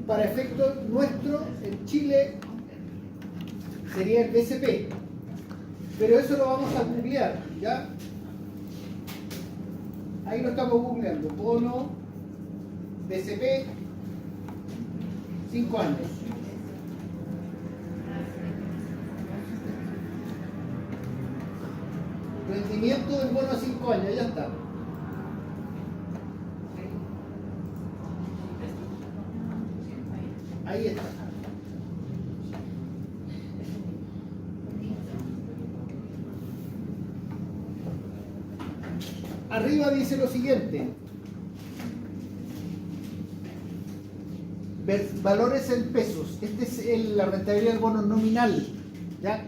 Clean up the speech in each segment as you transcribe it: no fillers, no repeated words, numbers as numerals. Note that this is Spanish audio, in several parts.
para efectos nuestro en Chile sería el BCP, pero eso lo vamos a googlear, ¿ya? Ahí lo estamos googleando, bono BCP 5 años. Rendimiento del bono a 5 años, ya está. Ahí está. Arriba dice lo siguiente. Valores en pesos. Esta es la rentabilidad del bono nominal, ¿ya?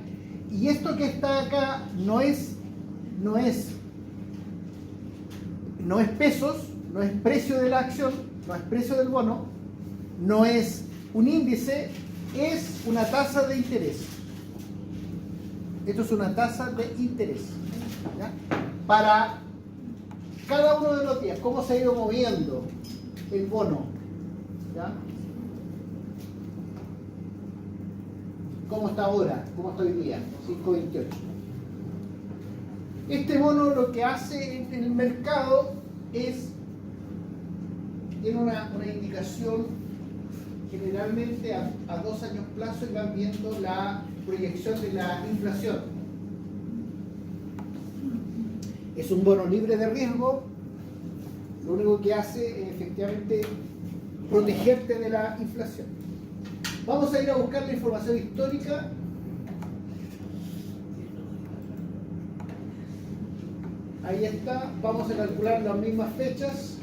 Y esto que está acá no es pesos, no es precio de la acción, no es precio del bono, no es un índice, es una tasa de interés. Esto es una tasa de interés, ¿ya? Para cada uno de los días, cómo se ha ido moviendo el bono, ¿ya? ¿Cómo está ahora? ¿Cómo está hoy día? 5.28. Este bono lo que hace en el mercado es, tiene una indicación generalmente a 2 años plazo y van viendo la proyección de la inflación. Es un bono libre de riesgo, lo único que hace es efectivamente protegerte de la inflación. Vamos a ir a buscar la información histórica. Ahí está, vamos a calcular las mismas fechas.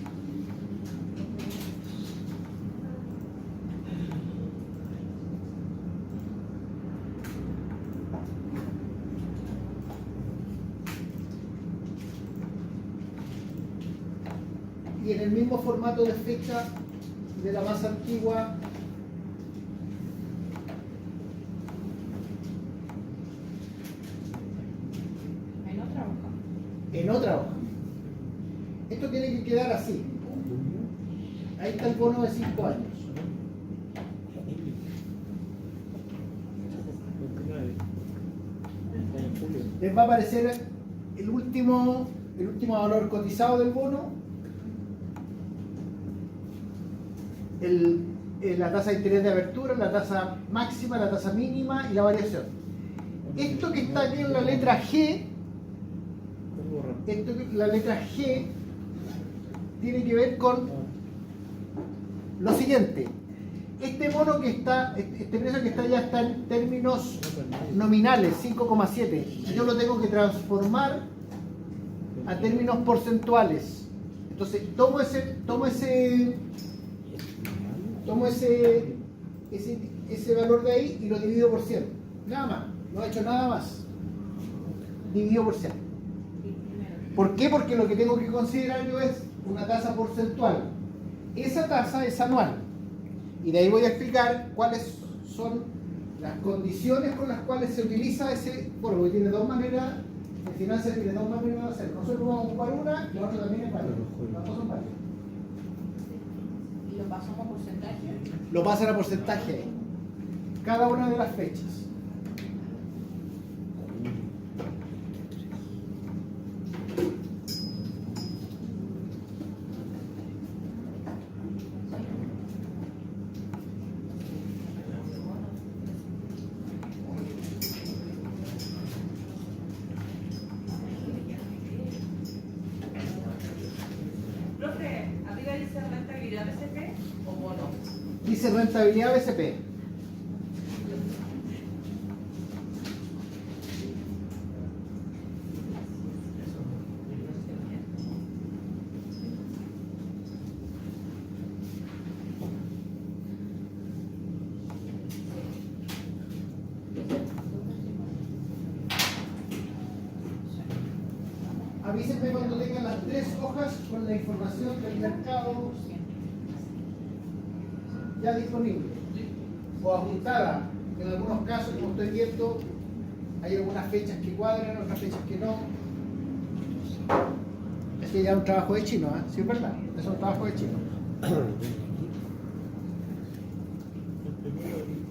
Y en el mismo formato de fecha de la más antigua, en otra hoja. Esto tiene que quedar así. Ahí está el bono de 5 años. Les va a aparecer el último valor cotizado del bono, la tasa de interés de apertura, la tasa máxima, la tasa mínima y la variación. Esto que está aquí en la letra G, la letra G tiene que ver con lo siguiente. Este bono que está, este precio que está ya está en términos nominales, 5,7. Yo lo tengo que transformar a términos porcentuales. Entonces tomo ese valor de ahí y lo divido por 100. Nada más, no he hecho nada más. Dividido por 100. ¿Por qué? Porque lo que tengo que considerar yo es una tasa porcentual. Esa tasa es anual. Y de ahí voy a explicar cuáles son las condiciones con las cuales se utiliza ese, bueno, porque tiene 2 maneras, en finanzas tiene 2 maneras de hacerlo. Nosotros vamos a ocupar una y la otra también es válida. Las dos son válidas. ¿Y lo pasamos a porcentaje? Lo pasan a porcentaje ahí. Cada una de las fechas. Dice rentabilidad BCP. Avísenme cuando tengan las 3 hojas con la información del mercado ya disponible o ajustada. En algunos casos, como estoy viendo, hay algunas fechas que cuadran, otras fechas que no. Es que ya es un trabajo de chino, ¿eh? Sí, es verdad, es un trabajo de chino.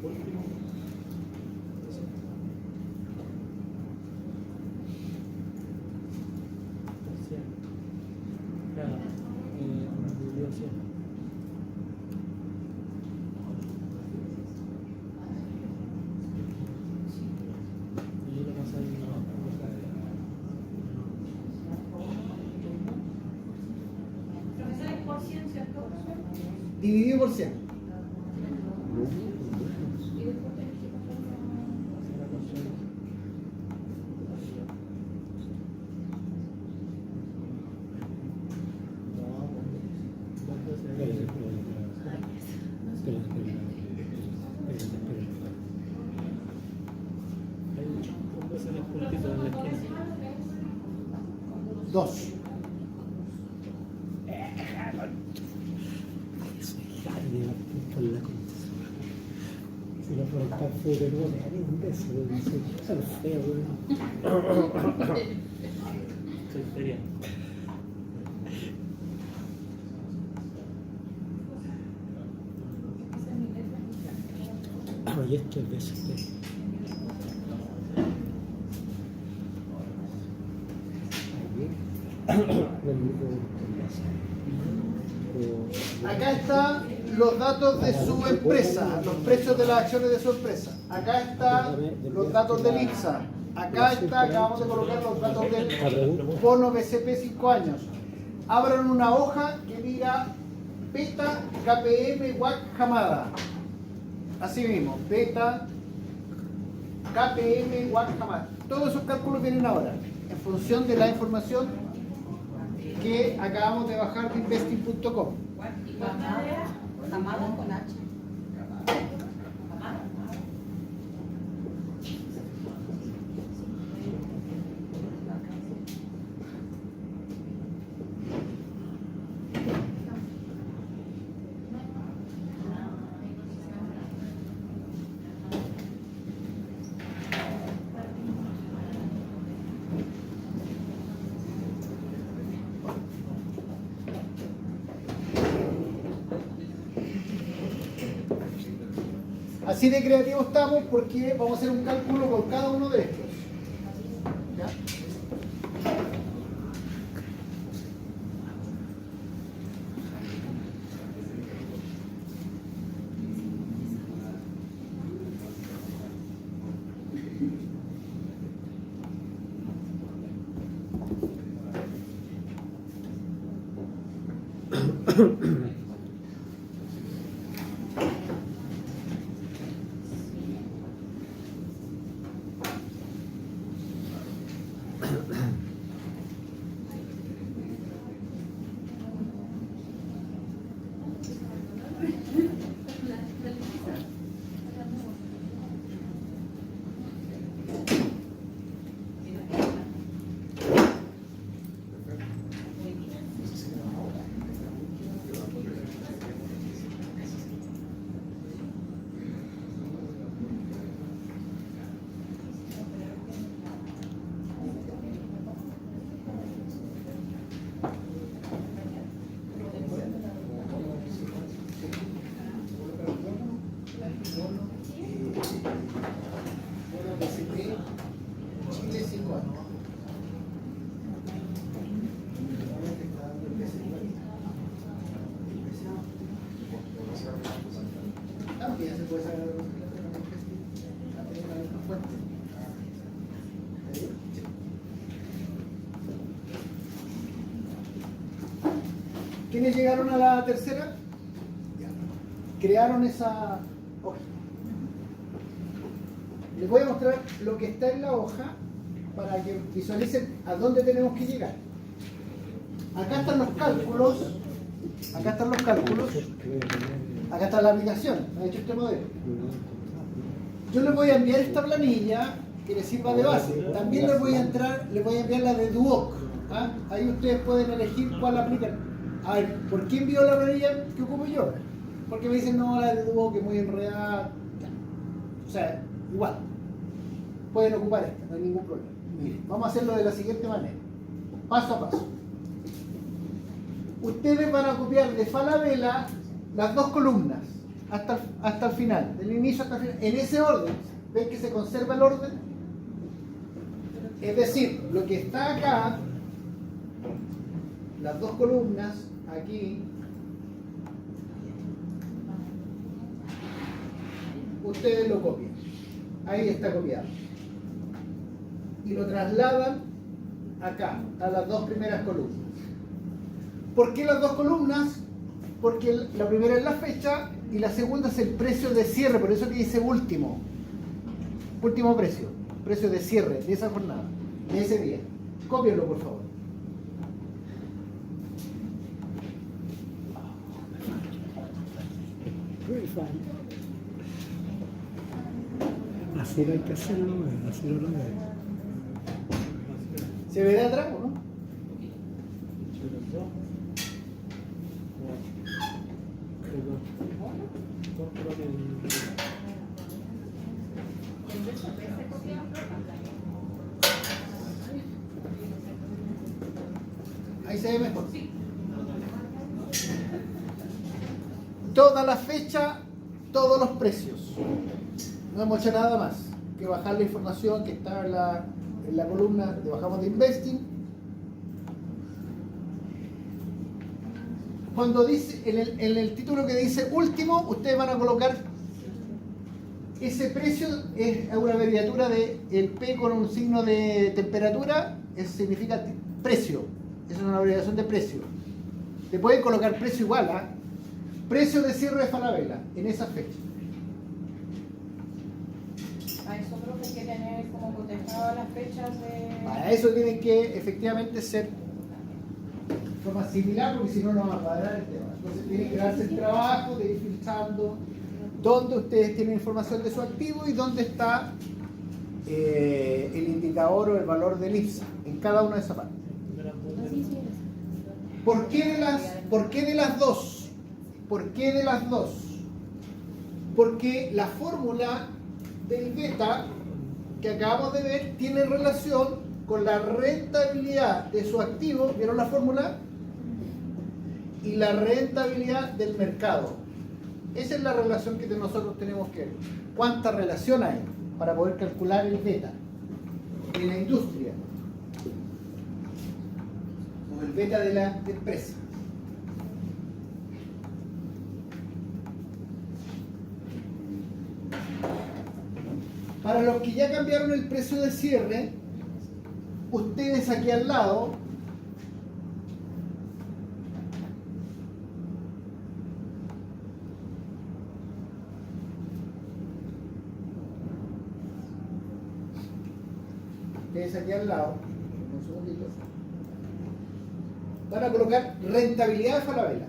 último. Claro, bibliografía. Y lo pasa ahí. Profesor, es por 100, ¿cierto? Dividido por 100. Y después tenés que pasar Dos. Por la si no fuera tan feo, no me daría un beso, soy tan feo, Soy feria. y esto es beso. Acá están los datos de su empresa, los precios de las acciones de su empresa. Acá están los datos del IPSA. Acá está, acabamos de colocar los datos del bono BCP 5 años. Abran una hoja que diga beta KPM WAC Hamada. Así mismo, beta KPM WAC Hamada. Todos esos cálculos vienen ahora, en función de la información que acabamos de bajar de investing.com. Amada con H. Amada. Así de creativos estamos porque vamos a hacer un cálculo por cada uno de estos. ¿Ya? Chile 5 años. También se puede sacar la fuente. ¿Quiénes llegaron a la tercera? Crearon esa hoja. Les voy a mostrar lo que está en la hoja para que visualicen a dónde tenemos que llegar. Acá están los cálculos. Acá están los cálculos. Acá está la aplicación. Me ha hecho este modelo. Yo les voy a enviar esta planilla que les sirva de base. También les voy a enviar la de Duoc. ¿Ah? Ahí ustedes pueden elegir cuál aplican. A ver, ¿por qué envío la planilla que ocupo yo? Porque me dicen, no, la de Duoc es muy enredada. O sea, igual. Pueden ocupar esta, no hay ningún problema. Miren, vamos a hacerlo de la siguiente manera. Paso a paso. Ustedes van a copiar de Falabella las dos columnas. hasta el final, del inicio hasta el final, en ese orden. ¿Ven que se conserva el orden? Es decir, lo que está acá, las dos columnas, aquí, ustedes lo copian. Ahí está copiado. Y lo trasladan acá, a las dos primeras columnas. ¿Por qué las dos columnas? Porque la primera es la fecha y la segunda es el precio de cierre, por eso que dice último. Último precio, precio de cierre de esa jornada, de ese día. Cópienlo, por favor. Así no hay que hacerlo, así no lo veo. ¿Se ve de atrás o no? Ahí se ve mejor. Toda la fecha, todos los precios. No hemos hecho nada más que bajar la información que está en la columna de bajamos de Investing. Cuando dice, en el título que dice último, ustedes van a colocar ese precio, es una abreviatura de el P con un signo de temperatura, eso significa precio, es una abreviación de precio. Te pueden colocar precio igual a precio de cierre de Falabella en esa fecha. A eso creo que hay que tener como cotejadas las fechas de... Para eso tienen que efectivamente ser de forma similar, porque si no, no va a cuadrar el tema. Entonces tienen que darse el trabajo de ir filtrando dónde ustedes tienen información de su activo y dónde está el indicador o el valor del IPSA en cada una de esas partes. ¿Por qué de las dos? ¿Por qué de las dos? Porque la fórmula del beta que acabamos de ver tiene relación con la rentabilidad de su activo, ¿vieron la fórmula? Y la rentabilidad del mercado. Esa es la relación que nosotros tenemos que ver. ¿Cuánta relación hay para poder calcular el beta en la industria? O el beta de la empresa. Para los que ya cambiaron el precio de cierre, ustedes aquí al lado un segundito, van a colocar rentabilidad de Falabella.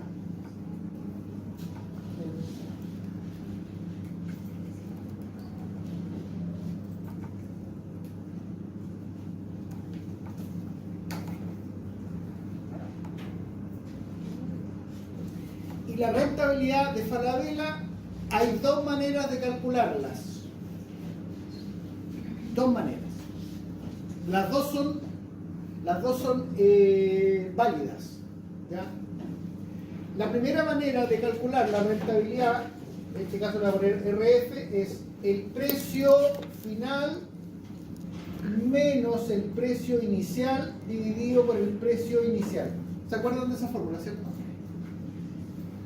Y la rentabilidad de Falabella hay dos maneras de calcularlas. Dos maneras. Las dos son válidas, ¿ya? La primera manera de calcular la rentabilidad, en este caso le voy a poner RF, es el precio final menos el precio inicial dividido por el precio inicial. ¿Se acuerdan de esa fórmula, cierto?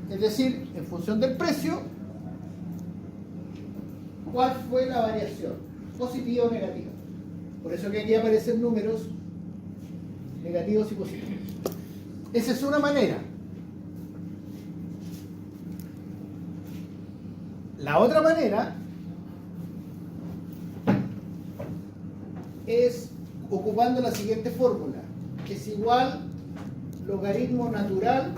Es decir, en función del precio, ¿cuál fue la variación? ¿Positiva o negativa? Por eso que aquí aparecen números negativos y positivos. Esa es una manera. La otra manera es ocupando la siguiente fórmula, que es igual logaritmo natural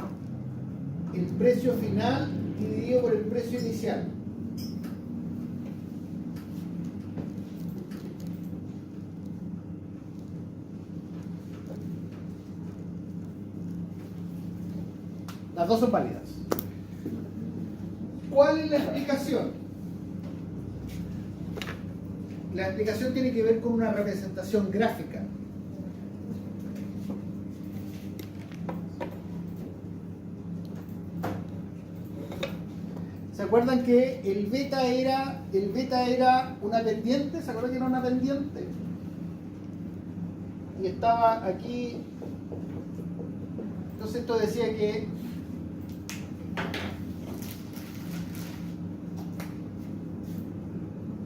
el precio final dividido por el precio inicial. Las dos son válidas. ¿Cuál es la explicación? La explicación tiene que ver con una representación gráfica. ¿Se ¿Recuerdan que el beta era una pendiente? ¿Se acuerdan que era una pendiente? Y estaba aquí. Entonces esto decía que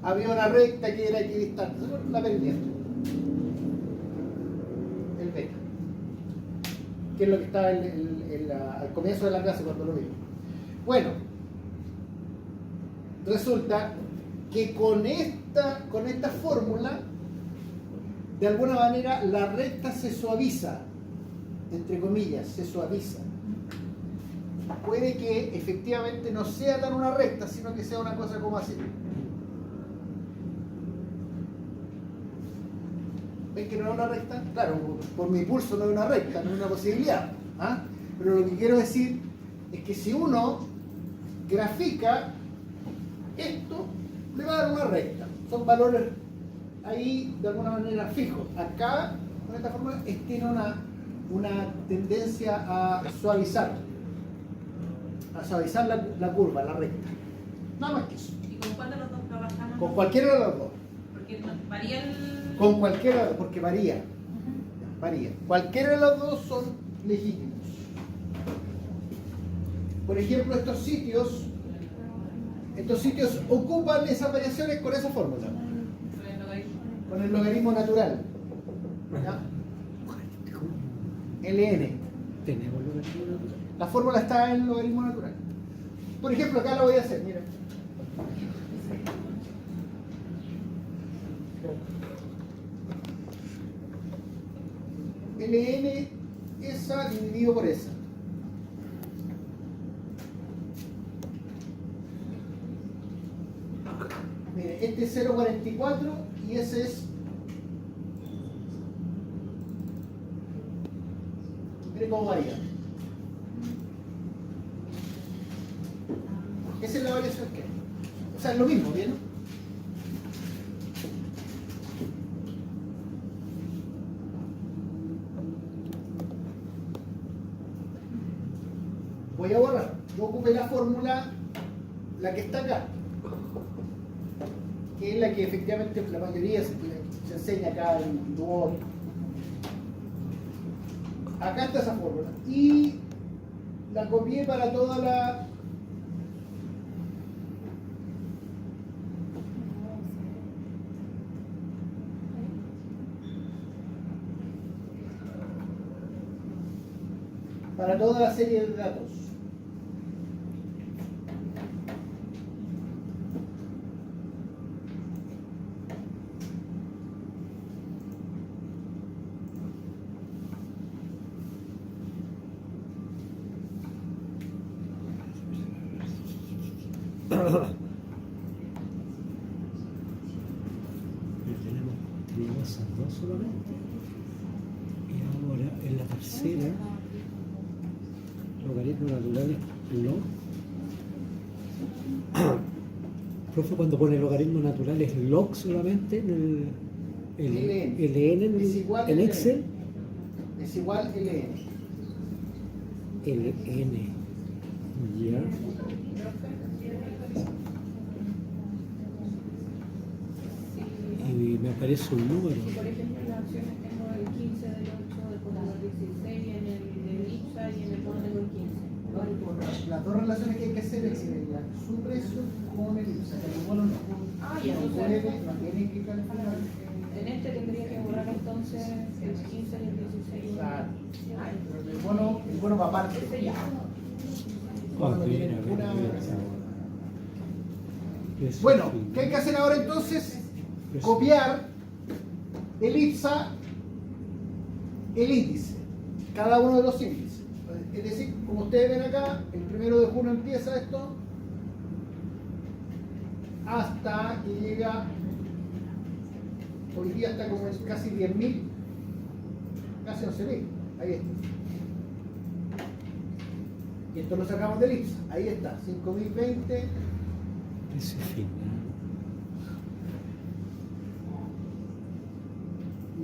había una recta que era equidistante, la pendiente, el beta, que es lo que estaba al comienzo de la clase cuando lo vimos. Bueno, resulta que con esta fórmula, de alguna manera, la recta se suaviza, entre comillas, se suaviza. Puede que efectivamente no sea tan una recta, sino que sea una cosa como así. ¿Ven que no es una recta? Claro, por mi pulso no es una recta, no es una posibilidad. ¿Ah? Pero lo que quiero decir es que si uno grafica esto, le va a dar una recta. Son valores ahí de alguna manera fijos. Acá, con esta fórmula, tiene una tendencia a suavizar la curva, la recta. Nada más que eso. ¿Y con cuál de los dos trabajamos? Con cualquiera de los dos. Porque varía el... Con cualquiera, porque varía. Varía. Cualquiera de los dos son legítimos. Por ejemplo, estos sitios ocupan esas variaciones con esa fórmula. Con el logaritmo natural. ¿Ya? LN. Tenemos logaritmo natural. La fórmula está en el logaritmo natural. Por ejemplo, acá lo voy a hacer, miren. LN esa dividido por esa. Mire, este es 0,44 y ese es... Mire cómo varía. Esa es la variación que... O sea, es lo mismo, ¿bien? Voy a borrar. Yo ocupé la fórmula, la que está acá, que es la que efectivamente la mayoría se enseña acá en Duoc. Acá está esa fórmula. Y la copié para toda la... para toda la serie de datos. Teníamos esas dos solamente. Y ahora en la tercera, logaritmos naturales no. Profe, cuando pone logaritmos naturales log solamente en el LN en Excel. Es igual LN. LN. Ya. Y me aparece un número. Si por ejemplo en las acciones tengo el 15 del 8, después tengo el 16 en el IPSA y en el bono tengo el 15. Las dos relaciones que hay que hacer es su precio con el IPSA. El bono no. Ah, ya, No entonces puede, no tiene que calcular. en este tendría que borrar entonces el 15 y el 16. Claro. Pero el bono va aparte. Ese ya. Ah, No tiene mira, ninguna mira. relación. Eso Bueno, sí. ¿qué hay que hacer ahora entonces? Eso. Copiar el IPSA, el índice, cada uno de los índices. Es decir, como ustedes ven acá, el 1 de junio empieza esto hasta que llega, hoy día está como en casi 10.000, casi 11.000, ahí está. Y esto lo sacamos del IPSA, ahí está, 5.020. Ese final.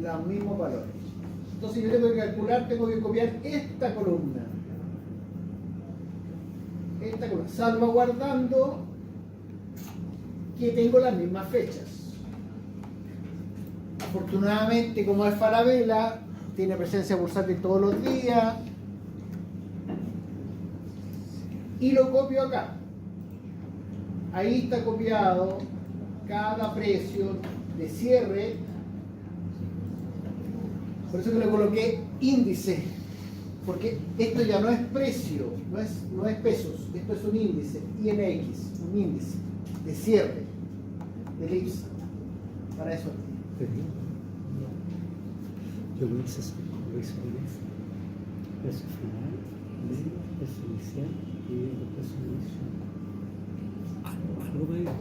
Los mismos valores. Entonces yo tengo que calcular, tengo que copiar esta columna, salvaguardando que tengo las mismas fechas. Afortunadamente, como es Falabella, tiene presencia bursátil todos los días. Y lo copio acá. Ahí está copiado cada precio de cierre. Por eso que le coloqué índice. Porque esto ya no es precio, no es pesos, esto es un índice, IMX, un índice de cierre del IPSA. Para eso. Yo lo hice así, lo hice con eso. Precio final, medio, precio inicial y el precio inicial. Algo me dio.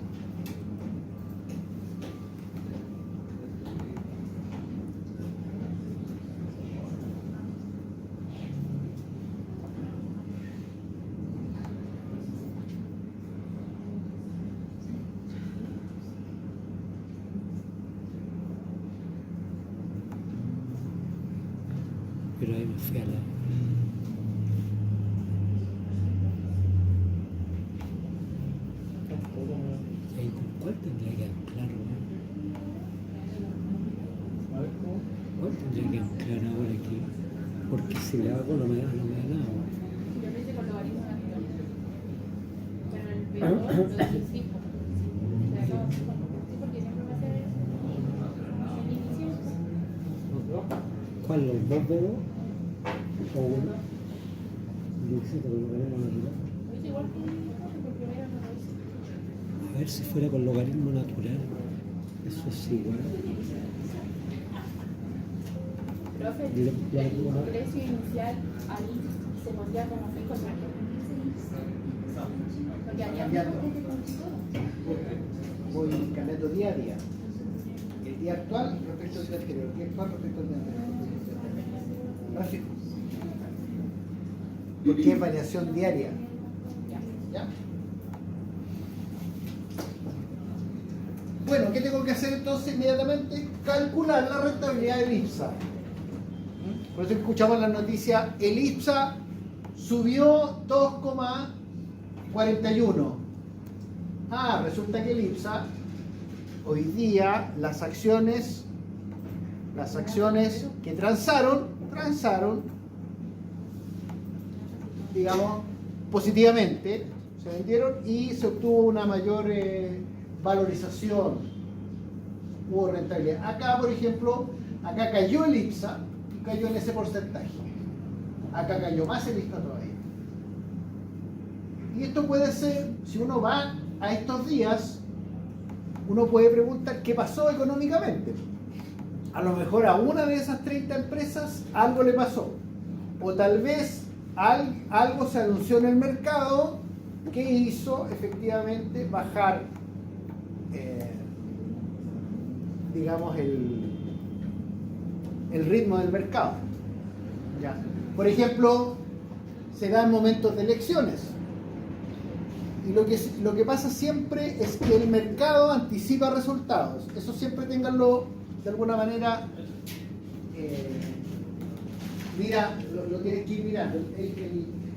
Pero ahí me fui a la... Y ahí con cuál tendría que anclar, ¿no? A ver cómo. ¿Cuál tendría que anclar ahora aquí? Porque si le hago no me da nada. Yo lo hice con logaritmo natural. Pero el peor lo hice fijo. O sea, sí, porque siempre me hace el inicio. ¿Cuál? ¿Los dos dedos? ¿O uno? Lo hice con logaritmo natural. Lo hice igual que por primero no lo hice. A ver si fuera con logaritmo natural. Eso es igual. Profe, Dile, ya, el ya. precio inicial ahí se pondría como fijo, ¿cierto? Porque haría Cambiando. fijo. Voy cambiando día a día. El día actual respecto al día anterior, el día actual respecto al día anterior. No es fijo. Porque es variación diaria. ¿Ya? Bueno, ¿qué tengo que hacer entonces inmediatamente? Calcular la rentabilidad del IPSA. Por eso escuchamos en la noticia, el IPSA subió 2,41. Resulta que el IPSA, hoy día, las acciones que transaron, digamos, positivamente, se vendieron y se obtuvo una mayor valorización, hubo rentabilidad. Acá, por ejemplo, acá cayó el IPSA y cayó en ese porcentaje. Acá cayó más el IPSA todavía. Y esto puede ser, si uno va a estos días, uno puede preguntar qué pasó económicamente. A lo mejor a una de esas 30 empresas algo le pasó. O tal vez algo se anunció en el mercado que hizo efectivamente bajar, digamos, el ritmo del mercado. ¿Ya? Por ejemplo, se da en momentos de elecciones. Y lo que pasa siempre es que el mercado anticipa resultados. Eso siempre ténganlo de alguna manera, lo tienes que ir mirando.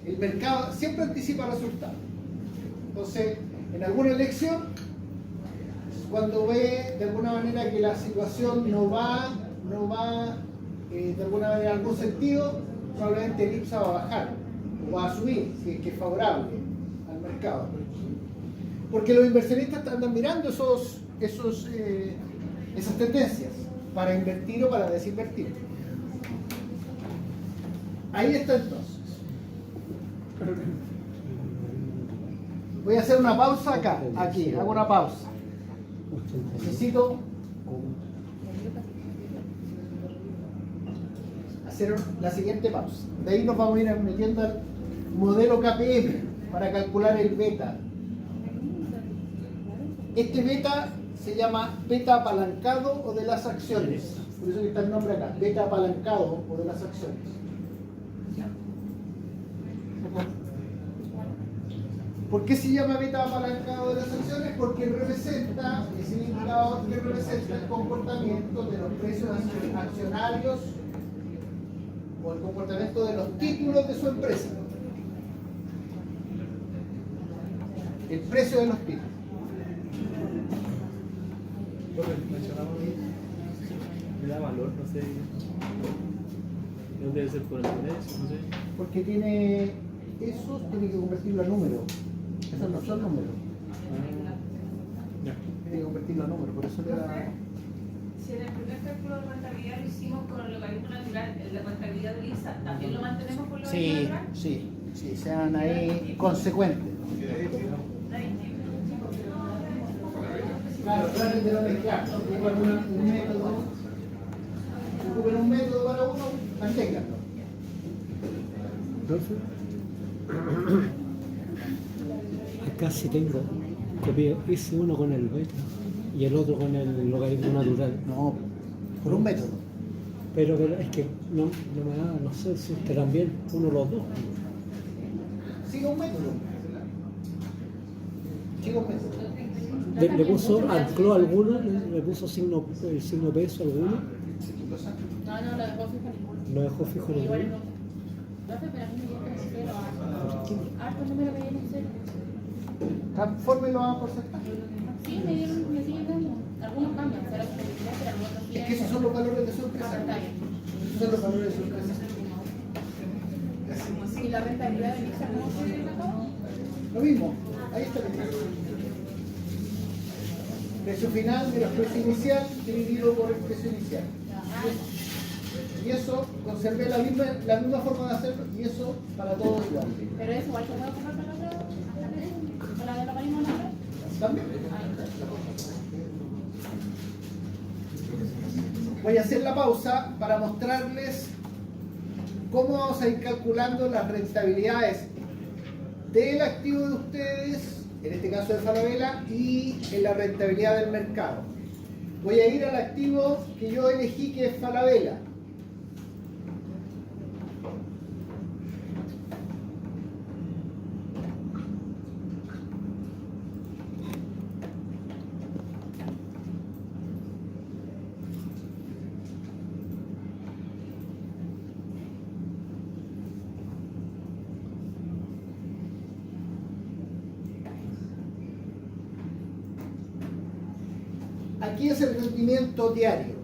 El mercado siempre anticipa resultados. Entonces, en alguna elección, cuando ve de alguna manera que la situación no va de alguna manera en algún sentido, probablemente el IPSA va a bajar o va a subir, si es que es favorable al mercado. Porque los inversionistas andan mirando esas tendencias para invertir o para desinvertir. Ahí está entonces. Voy a hacer una pausa acá, aquí, hago una pausa. Necesito hacer la siguiente pausa. De ahí nos vamos a ir metiendo al modelo KPM para calcular el beta. Este beta se llama beta apalancado o de las acciones. Por eso que está el nombre acá, beta apalancado o de las acciones. ¿Por qué se llama beta apalancado de las acciones? Porque representa, es el indicador que representa el comportamiento de los precios accionarios o el comportamiento de los títulos de su empresa. El precio de los títulos. Bueno, mencionaba, me da valor, no sé. No debe ser por el precio, no sé. Porque tiene eso, tiene que convertirlo a número. Esos no son números. Ya. Tiene que convertirlo a número, por eso le da. Si en el primer cálculo de rentabilidad lo hicimos con el logaritmo natural, el de rentabilidad de ISA, ¿también lo mantenemos con el logaritmo Sí, natural? sí, sean ahí consecuentes. Claro, traten de no mezclar. Ocupen un método. Ocupen un método para uno, manténganlo. Profe, acá sí tengo, copié, hice uno con el beta y el otro con el logaritmo natural. No, por un método. Pero es que no me da, no sé si estarán bien uno los dos. Siga un método. Siga un método. Le puso, ancló alguno, le puso el signo peso a alguno, No, lo dejó fijo ninguno. lo dejó fijo en Igual alguno. no. Profe, pero a mí me dio como cero. ¿Por qué? Harto número me dieron cero. Transfórmelo a porcentaje. Sí, me siguen dando. Algunos cambian, pero algunos otros Es que esos son los valores de sorpresa. Esos son los valores de sorpresa. ¿Y la rentabilidad de Visa cómo se sacó? Lo mismo, ahí está el precio. Precio final menos precio inicial dividido por el precio inicial. Y eso, conservé la misma forma de hacerlo y eso para todos igual. Pero eso igual se puede ocupar con la otra, con la de logaritmo natural. ¿También? Voy a hacer la pausa para mostrarles cómo vamos a ir calculando las rentabilidades del activo de ustedes, en este caso de Falabella, y en la rentabilidad del mercado. Voy a ir al activo que yo elegí, que es Falabella. Aquí es el rendimiento diario.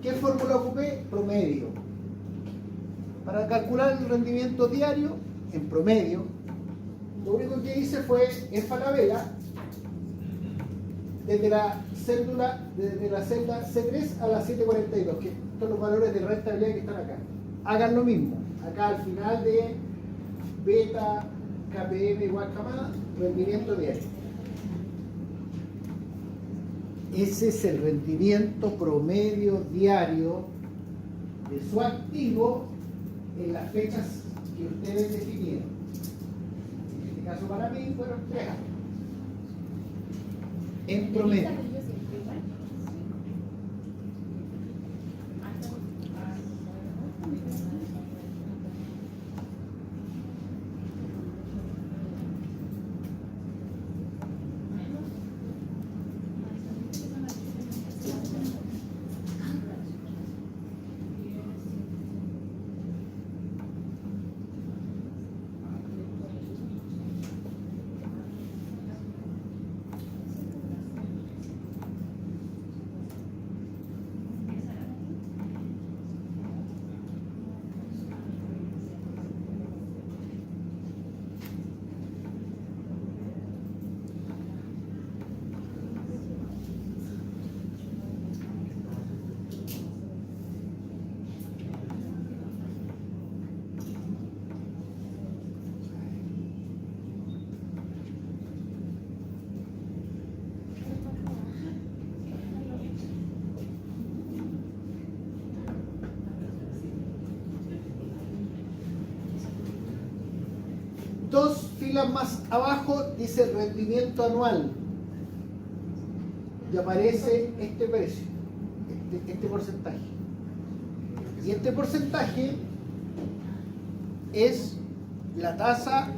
¿Qué fórmula ocupé? Promedio. Para calcular el rendimiento diario, en promedio, lo único que hice fue en Falabella, desde la celda C3 a la 742, que son los valores de rentabilidad que están acá. Hagan lo mismo. Acá al final de beta, KPM igual camada, rendimiento diario. Ese es el rendimiento promedio diario de su activo en las fechas que ustedes definieron. En este caso para mí fueron 3 años. En promedio. Dos filas más abajo dice rendimiento anual y aparece este precio, este porcentaje. Y este porcentaje es la tasa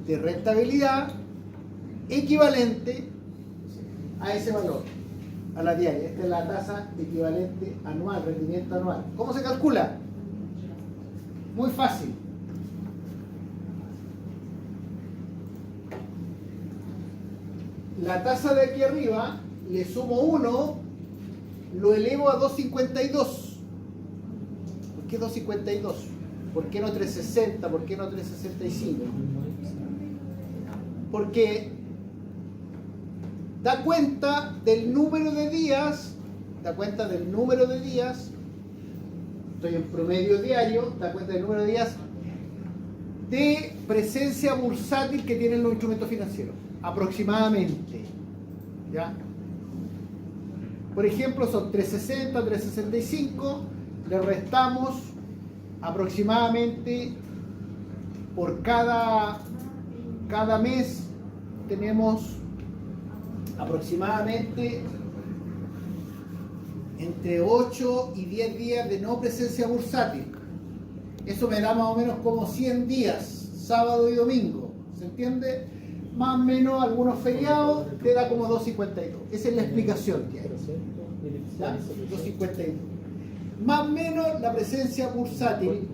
de rentabilidad equivalente a ese valor, a la diaria. Esta es la tasa equivalente anual, rendimiento anual. ¿Cómo se calcula? Muy fácil. la tasa de aquí arriba, le sumo 1, lo elevo a 252. ¿Por qué 252? ¿Por qué no 360? ¿Por qué no 365? Porque da cuenta del número de días, estoy en promedio diario, da cuenta del número de días de presencia bursátil que tienen los instrumentos financieros, aproximadamente. ¿Ya? Por ejemplo, son 360, 365, le restamos aproximadamente por cada mes tenemos aproximadamente entre 8 y 10 días de no presencia bursátil. Eso me da más o menos como 100 días, sábado y domingo, ¿se entiende? Más o menos algunos feriados te da como 252. Esa es la explicación que hay. ¿Ya? 252. Más o menos la presencia bursátil,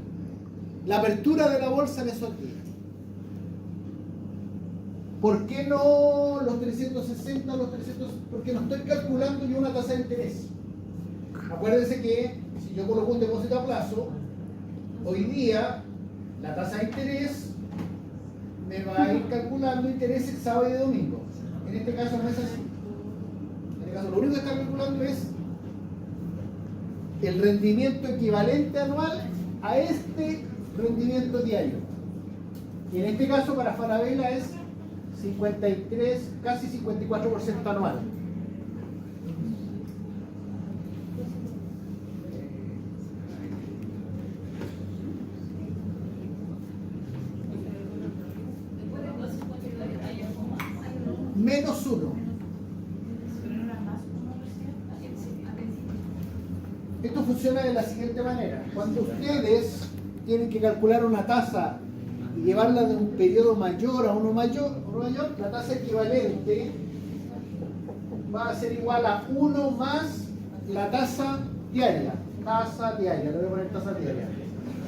la apertura de la bolsa en esos días. ¿Por qué no los 360, los 300? Porque no estoy calculando yo una tasa de interés. Acuérdense que si yo coloco un depósito a plazo, hoy día la tasa de interés me va a ir calculando intereses sábado y domingo. En este caso no es así. En este caso lo único que está calculando es el rendimiento equivalente anual a este rendimiento diario. Y en este caso para Falabella es 53, casi 54% anual. Menos 1. Esto funciona de la siguiente manera. Cuando ustedes tienen que calcular una tasa y llevarla de un periodo mayor a uno mayor, la tasa equivalente va a ser igual a 1 más la tasa diaria. Tasa diaria, le voy a poner tasa diaria.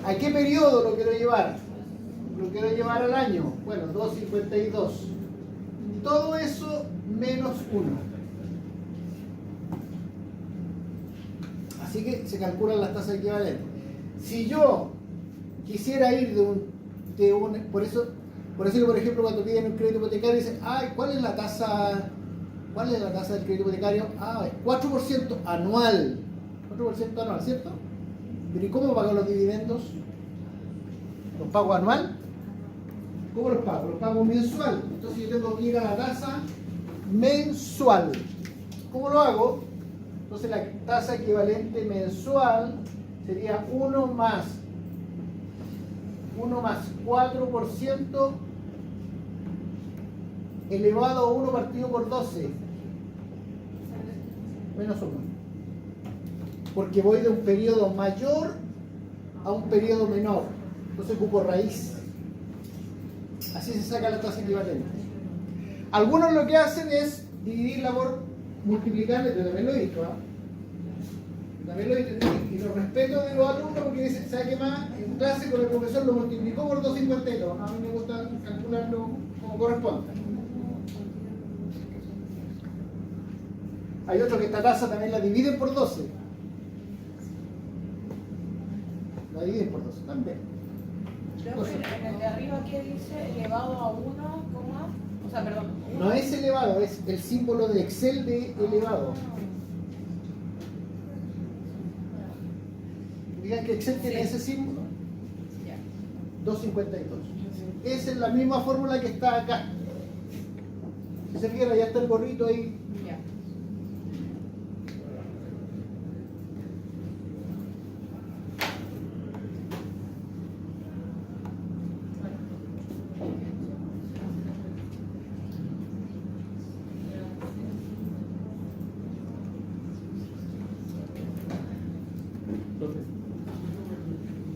¿A qué periodo lo quiero llevar? Lo quiero llevar al año. Bueno, 252. Todo eso menos 1. Así que se calculan las tasas equivalentes. Si yo quisiera ir por eso que por ejemplo cuando piden un crédito hipotecario dicen, ay, ¿cuál es la tasa del crédito hipotecario? Ah, es 4% anual. 4% anual, ¿cierto? Pero ¿y cómo pago los dividendos? ¿Los pago anual? ¿Cómo los pago? Los pago mensual. Entonces yo tengo que ir a la tasa mensual. ¿Cómo lo hago? Entonces la tasa equivalente mensual sería 1 más 4% elevado a 1 partido por 12. Menos 1. Porque voy de un periodo mayor a un periodo menor. Entonces ocupo raíz. Así se saca la tasa equivalente. Algunos lo que hacen es dividirla por multiplicarla, yo también lo he visto, también lo he visto, y lo respeto de los alumnos porque dicen, ¿sabe qué más? En clase con el profesor lo multiplicó por 252. A mí me gusta calcularlo como corresponde. Hay otros que esta tasa también la dividen por 12. La dividen por 12 también. Creo que en el de arriba que dice elevado a 1, o sea, perdón. No es elevado, es el símbolo de Excel de elevado. Digan que Excel tiene ese símbolo. 252. Esa es la misma fórmula que está acá. Si se fijan, ya está el gorrito ahí. Ya.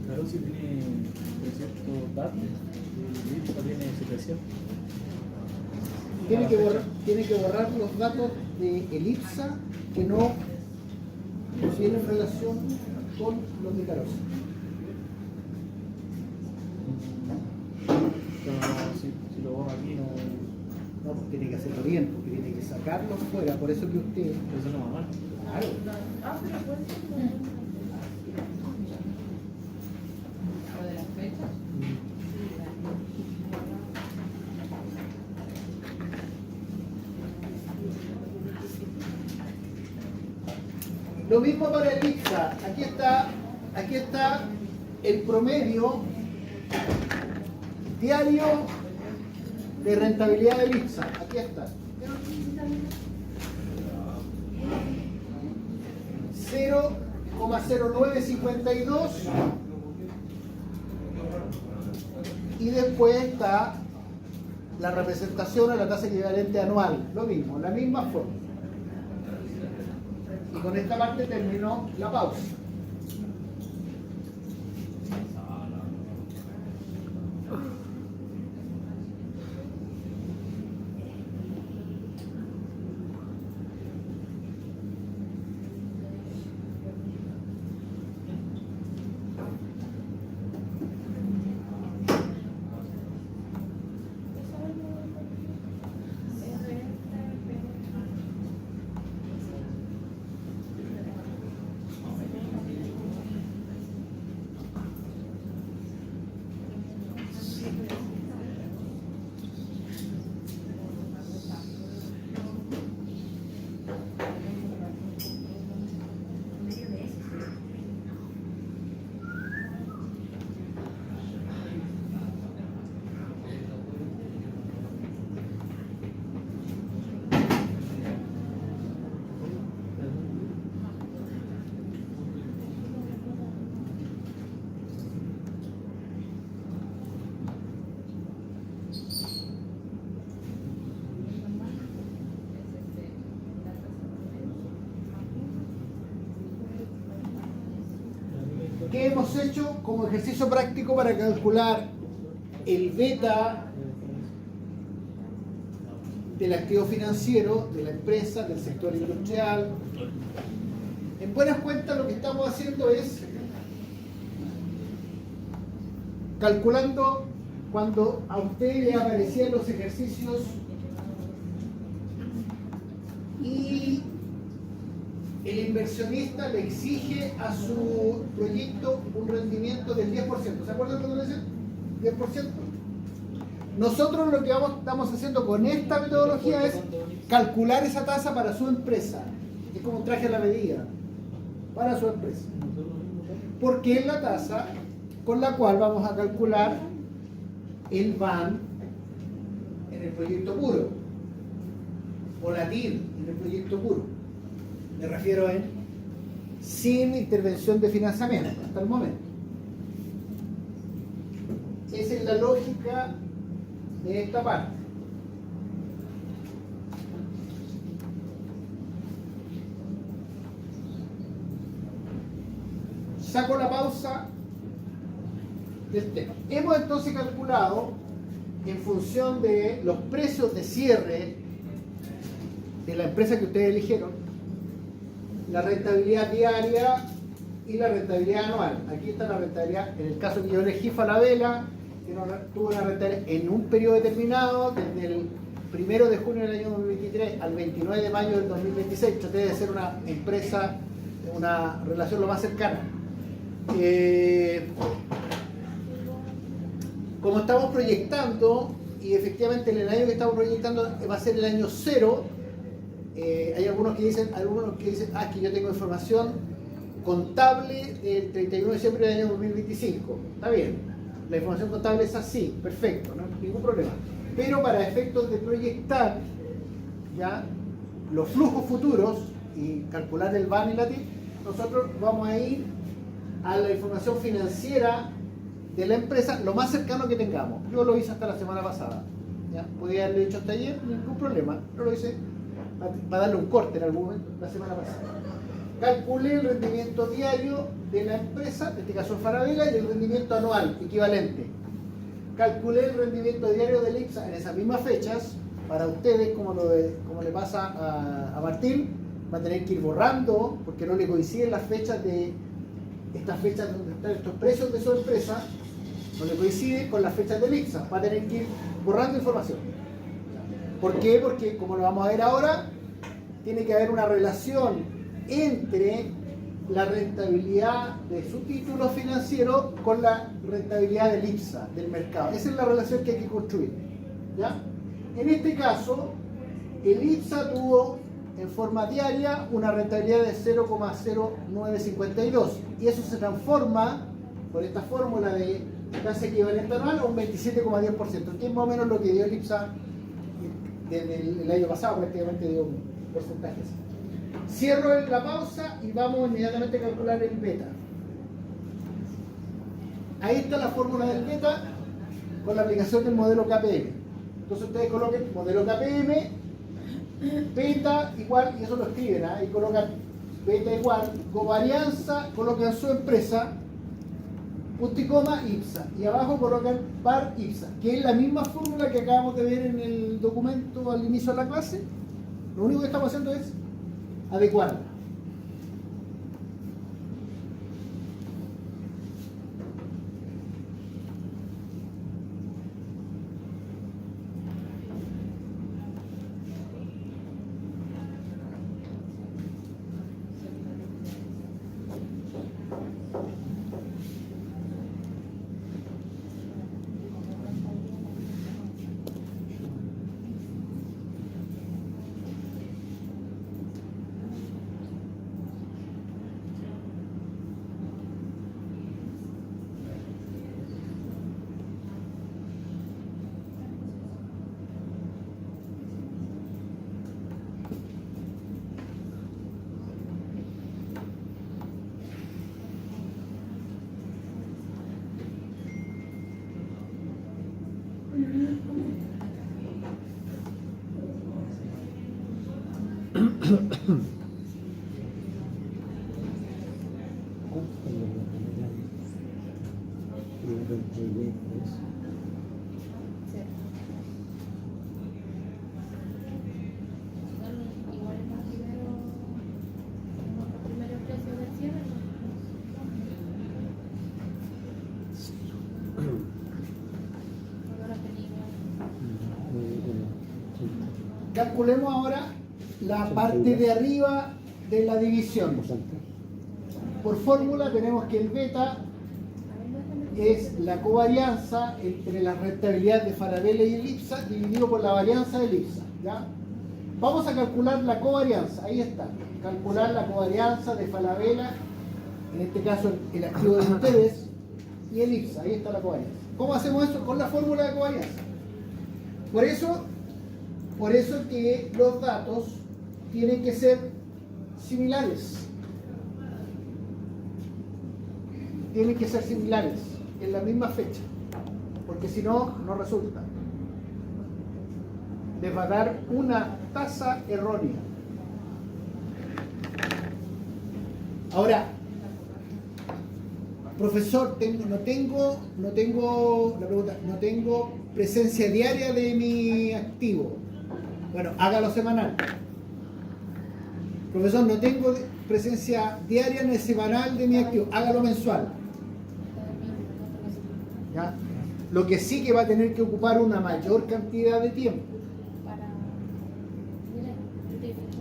Claro, si tiene ciertos datos, el IPSA tiene supresión. Tiene que borrar los datos de IPSA que no tienen relación con los de Carosa. Pero si lo borro aquí no No, pues tiene que hacerlo bien, porque tiene que sacarlo fuera. Por eso que usted. Eso no va mal. Claro. Pero puede ser o de las fechas. Lo mismo para el IPSA. Aquí está el promedio diario de rentabilidad del IPSA. Aquí está. 0,0952 y después está la representación a la tasa equivalente anual. Lo mismo, la misma forma. Y con esta parte terminó la pausa. ¿Qué hemos hecho como ejercicio práctico para calcular el beta del activo financiero, de la empresa, del sector industrial? En buenas cuentas lo que estamos haciendo es calculando cuando a usted le aparecían los ejercicios y el inversionista le exige a su proyecto un rendimiento del 10%. ¿Se acuerdan cuando le dicen 10%? Nosotros lo que estamos haciendo con esta metodología es calcular esa tasa para su empresa. Es como un traje a la medida para su empresa. Porque es la tasa con la cual vamos a calcular el BAN en el proyecto puro o la TIR en el proyecto puro. Me refiero a sin intervención de financiamiento hasta el momento. Esa es la lógica de esta parte. Saco la pausa del tema. Hemos entonces calculado en función de los precios de cierre de la empresa que ustedes eligieron la rentabilidad diaria y la rentabilidad anual. Aquí está la rentabilidad, en el caso que yo elegí Falabella, que tuvo una rentabilidad en un periodo determinado, desde el 1 de junio del año 2023 al 29 de mayo del 2026. Traté de ser una empresa, una relación lo más cercana. Como estamos proyectando, y efectivamente en el año que estamos proyectando va a ser el año 0, hay algunos que dicen, que yo tengo información contable del 31 de diciembre del año 2025. Está bien, la información contable es así, perfecto, no hay ningún problema. Pero para efectos de proyectar ya los flujos futuros y calcular el BAN y la TIR, nosotros vamos a ir a la información financiera de la empresa lo más cercano que tengamos. Yo lo hice hasta la semana pasada. ¿Ya? Podría haberlo hecho hasta ayer, ningún problema. Yo lo hice para darle un corte en algún momento la semana pasada. Calculé el rendimiento diario de la empresa, en este caso Falabella, y el rendimiento anual equivalente. Calculé el rendimiento diario del IPSA en esas mismas fechas. Para ustedes, como le pasa a Martín, va a tener que ir borrando porque no le coinciden las fechas de estas fechas donde están estos precios de su empresa, no le coincide con las fechas del IPSA. Va a tener que ir borrando información. ¿Por qué? Porque, como lo vamos a ver ahora, tiene que haber una relación entre la rentabilidad de su título financiero con la rentabilidad del IPSA, del mercado. Esa es la relación que hay que construir, ¿ya? En este caso, el IPSA tuvo en forma diaria una rentabilidad de 0,0952 y eso se transforma por esta fórmula de tasa equivalente anual a un 27,10%, que es más o menos lo que dio el IPSA desde el año pasado, prácticamente dio un porcentaje así. Cierro la pausa y vamos inmediatamente a calcular el beta. Ahí está la fórmula del beta con la aplicación del modelo KPM. Entonces ustedes coloquen modelo KPM, beta igual, y eso lo escriben, y colocan beta igual, covarianza, colocan su empresa, punto y coma, IPSA. Y abajo colocan par IPSA, que es la misma fórmula que acabamos de ver en el documento al inicio de la clase. Lo único que estamos haciendo es adecuarla. Igual es más primero precio del cierre. Ahora tenemos. Calculemos ahora la parte de arriba de la división. Por fórmula tenemos que el beta es la covarianza entre la rentabilidad de Falabella y el IPSA dividido por la varianza del IPSA, ¿ya? Vamos a calcular la covarianza, ahí está. Calcular la covarianza de Falabella, en este caso el activo de ustedes, y el IPSA, ahí está la covarianza. ¿Cómo hacemos eso? Con la fórmula de covarianza. Por eso que los datos tienen que ser similares. Tienen que ser similares en la misma fecha, porque si no, no resulta. Les va a dar una tasa errónea. Ahora, profesor, no tengo presencia diaria de mi activo. Bueno, hágalo semanal. Profesor, no tengo presencia diaria ni semanal de mi activo, hágalo mensual. ¿Ya? Lo que sí que va a tener que ocupar una mayor cantidad de tiempo.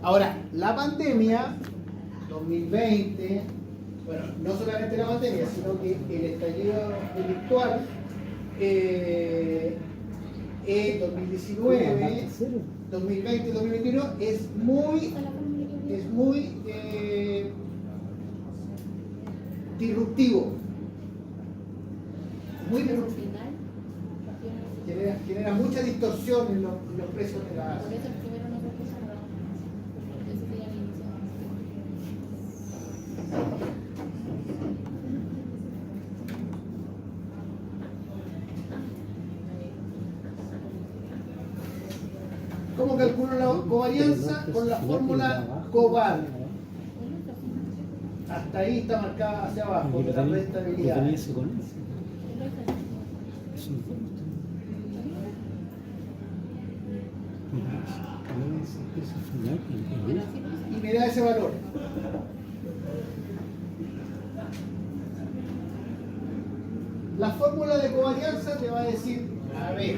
Ahora, la pandemia 2020, bueno, no solamente la pandemia, sino que el estallido delictual 2019, 2020, 2021 es muy disruptivo. Muy disruptivo. Genera mucha distorsión en los precios de la... Por eso el primero no se puso nada. Eso sería el inicio. ¿Cómo calculo la covarianza? Con la fórmula COVAR. Hasta ahí está marcada hacia abajo, la rentabilidad. Y me da ese valor. La fórmula de covarianza te va a decir, a ver,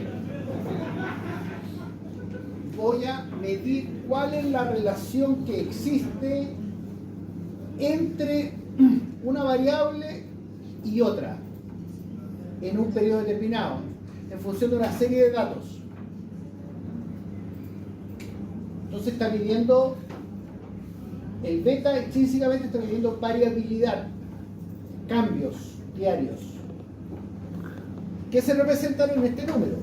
medir cuál es la relación que existe entre una variable y otra en un periodo determinado, en función de una serie de datos. Entonces está midiendo, el beta extrínsecamente está midiendo variabilidad, cambios diarios, que se representaron en este número,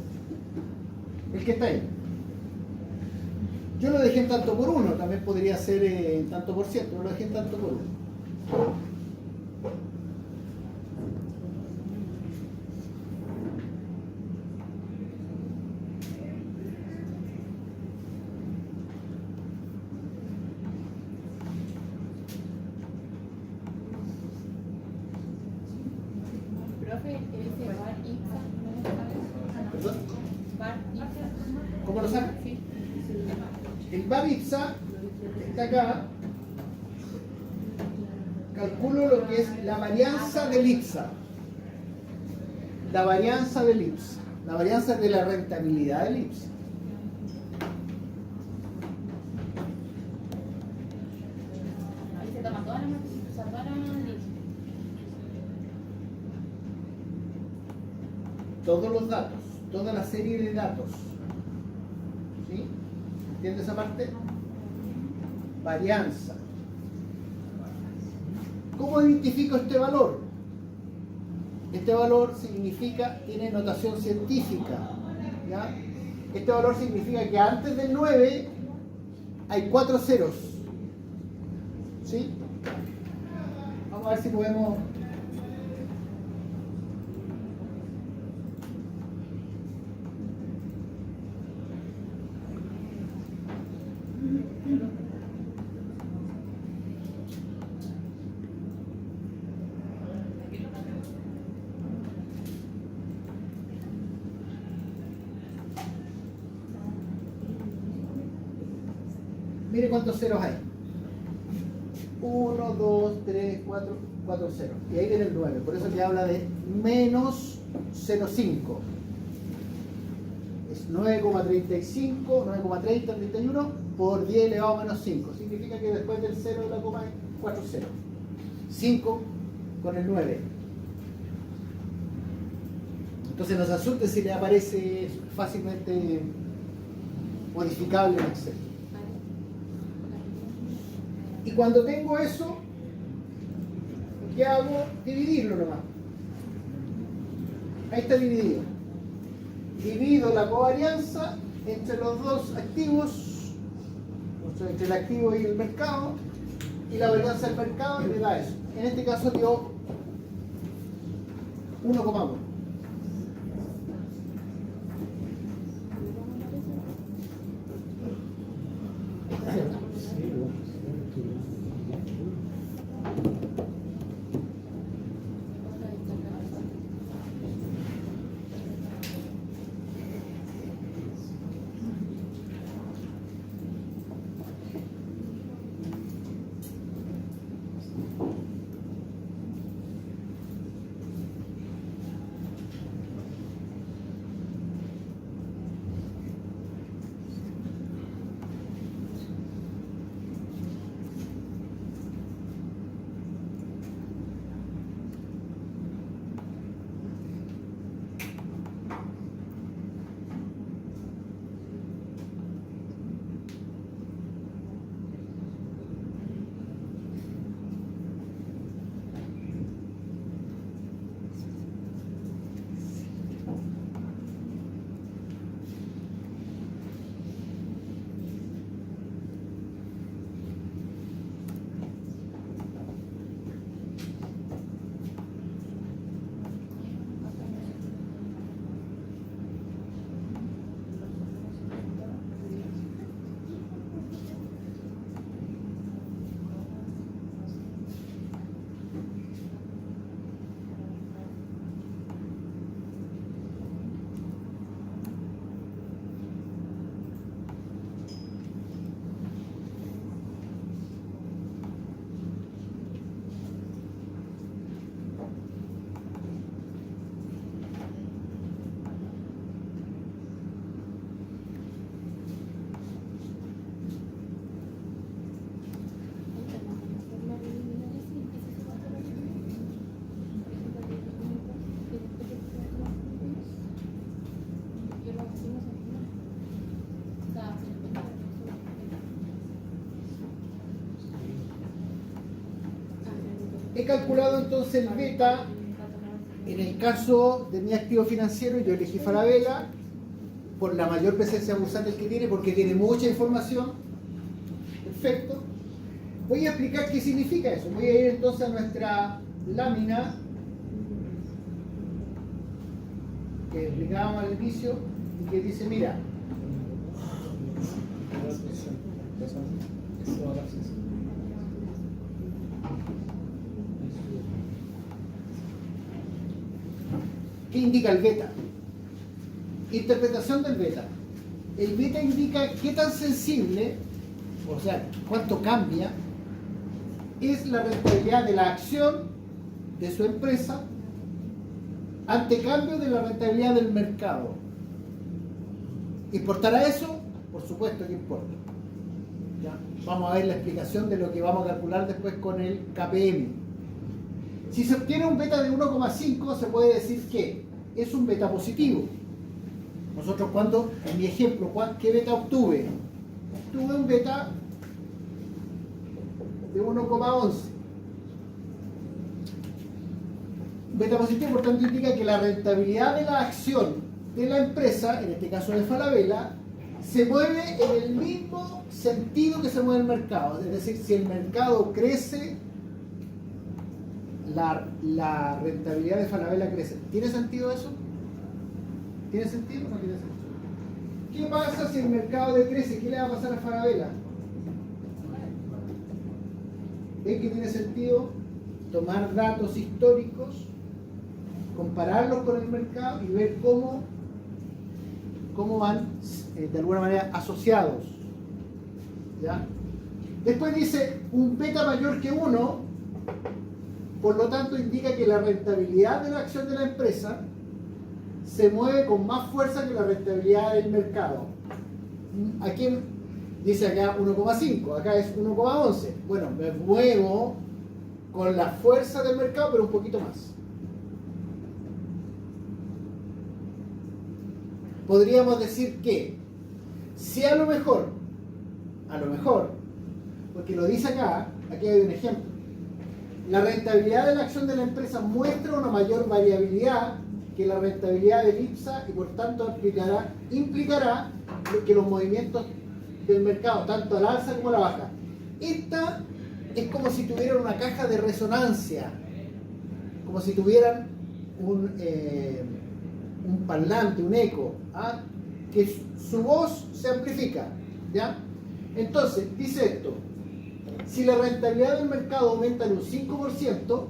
el que está ahí. Yo lo dejé en tanto por uno, también podría ser en tanto por ciento, pero lo dejé en tanto por uno. Profe, ese bar IPSA, ¿Perdón? bar IPSA. ¿Cómo lo sabe? Sí. El bar IPSA está acá. Calculo lo que es la varianza del IPSA. La varianza del IPSA. La varianza de la rentabilidad del IPSA. Ahí se toma toda la matemática, o sea, toda la análisis. Todos los datos, toda la serie de datos. ¿Sí? ¿Entiendes esa parte? Varianza. ¿Cómo identifico este valor? Este valor significa, tiene notación científica. ¿Ya? Este valor significa que antes del 9 hay 4 ceros. ¿Sí? Vamos a ver si podemos. Mire cuántos ceros hay. 1, 2, 3, 4, 4 ceros. Y ahí viene el 9. Por eso que habla de menos 0,5. Es 9,35, 9,3031 por 10 elevado a menos 5. Significa que después del 0 de la coma hay 4 ceros. 5 con el 9. Entonces no se asuste si le aparece fácilmente modificable en Excel. Y cuando tengo eso, ¿qué hago? Dividirlo nomás. Ahí está dividido. Divido la covarianza entre los dos activos, o sea, entre el activo y el mercado, y la varianza del mercado, y me da eso. En este caso dio 1,1. he calculado entonces el beta. En el caso de mi activo financiero, yo elegí Falabella por la mayor presencia bursátil que tiene, porque tiene mucha información. Perfecto. Voy a explicar qué significa eso. Voy a ir entonces a nuestra lámina que explicábamos al inicio y que dice, mira, ¿qué indica el beta? Interpretación del beta. El beta indica qué tan sensible, o sea, cuánto cambia, es la rentabilidad de la acción de su empresa ante cambio de la rentabilidad del mercado. ¿Importará eso? Por supuesto que importa. ¿Ya? Vamos a ver la explicación de lo que vamos a calcular después con el KPM. Si se obtiene un beta de 1,5, se puede decir que es un beta positivo. Nosotros cuando, en mi ejemplo, ¿qué beta obtuve? Obtuve un beta de 1,11. Beta positivo, por tanto, indica que la rentabilidad de la acción de la empresa, en este caso de Falabella, se mueve en el mismo sentido que se mueve el mercado. Es decir, si el mercado crece, la rentabilidad de Falabella crece. ¿Tiene sentido eso? ¿Tiene sentido o no tiene sentido? ¿Qué pasa si el mercado decrece? ¿Qué le va a pasar a Falabella? ¿Ven que tiene sentido tomar datos históricos, compararlos con el mercado y ver cómo van de alguna manera asociados? ¿Ya? Después dice un beta mayor que 1, por lo tanto indica que la rentabilidad de la acción de la empresa se mueve con más fuerza que la rentabilidad del mercado. Aquí dice acá 1,5, acá es 1,11. Bueno, me muevo con la fuerza del mercado, pero un poquito más. Podríamos decir que si a lo mejor, porque lo dice acá, aquí hay un ejemplo, la rentabilidad de la acción de la empresa muestra una mayor variabilidad que la rentabilidad del IPSA y por tanto implicará que los movimientos del mercado, tanto al alza como a la baja. Esta es como si tuvieran una caja de resonancia, como si tuvieran un parlante, un eco, ¿ah? Que su voz se amplifica, ¿ya? Entonces, dice esto, si la rentabilidad del mercado aumenta en un 5%,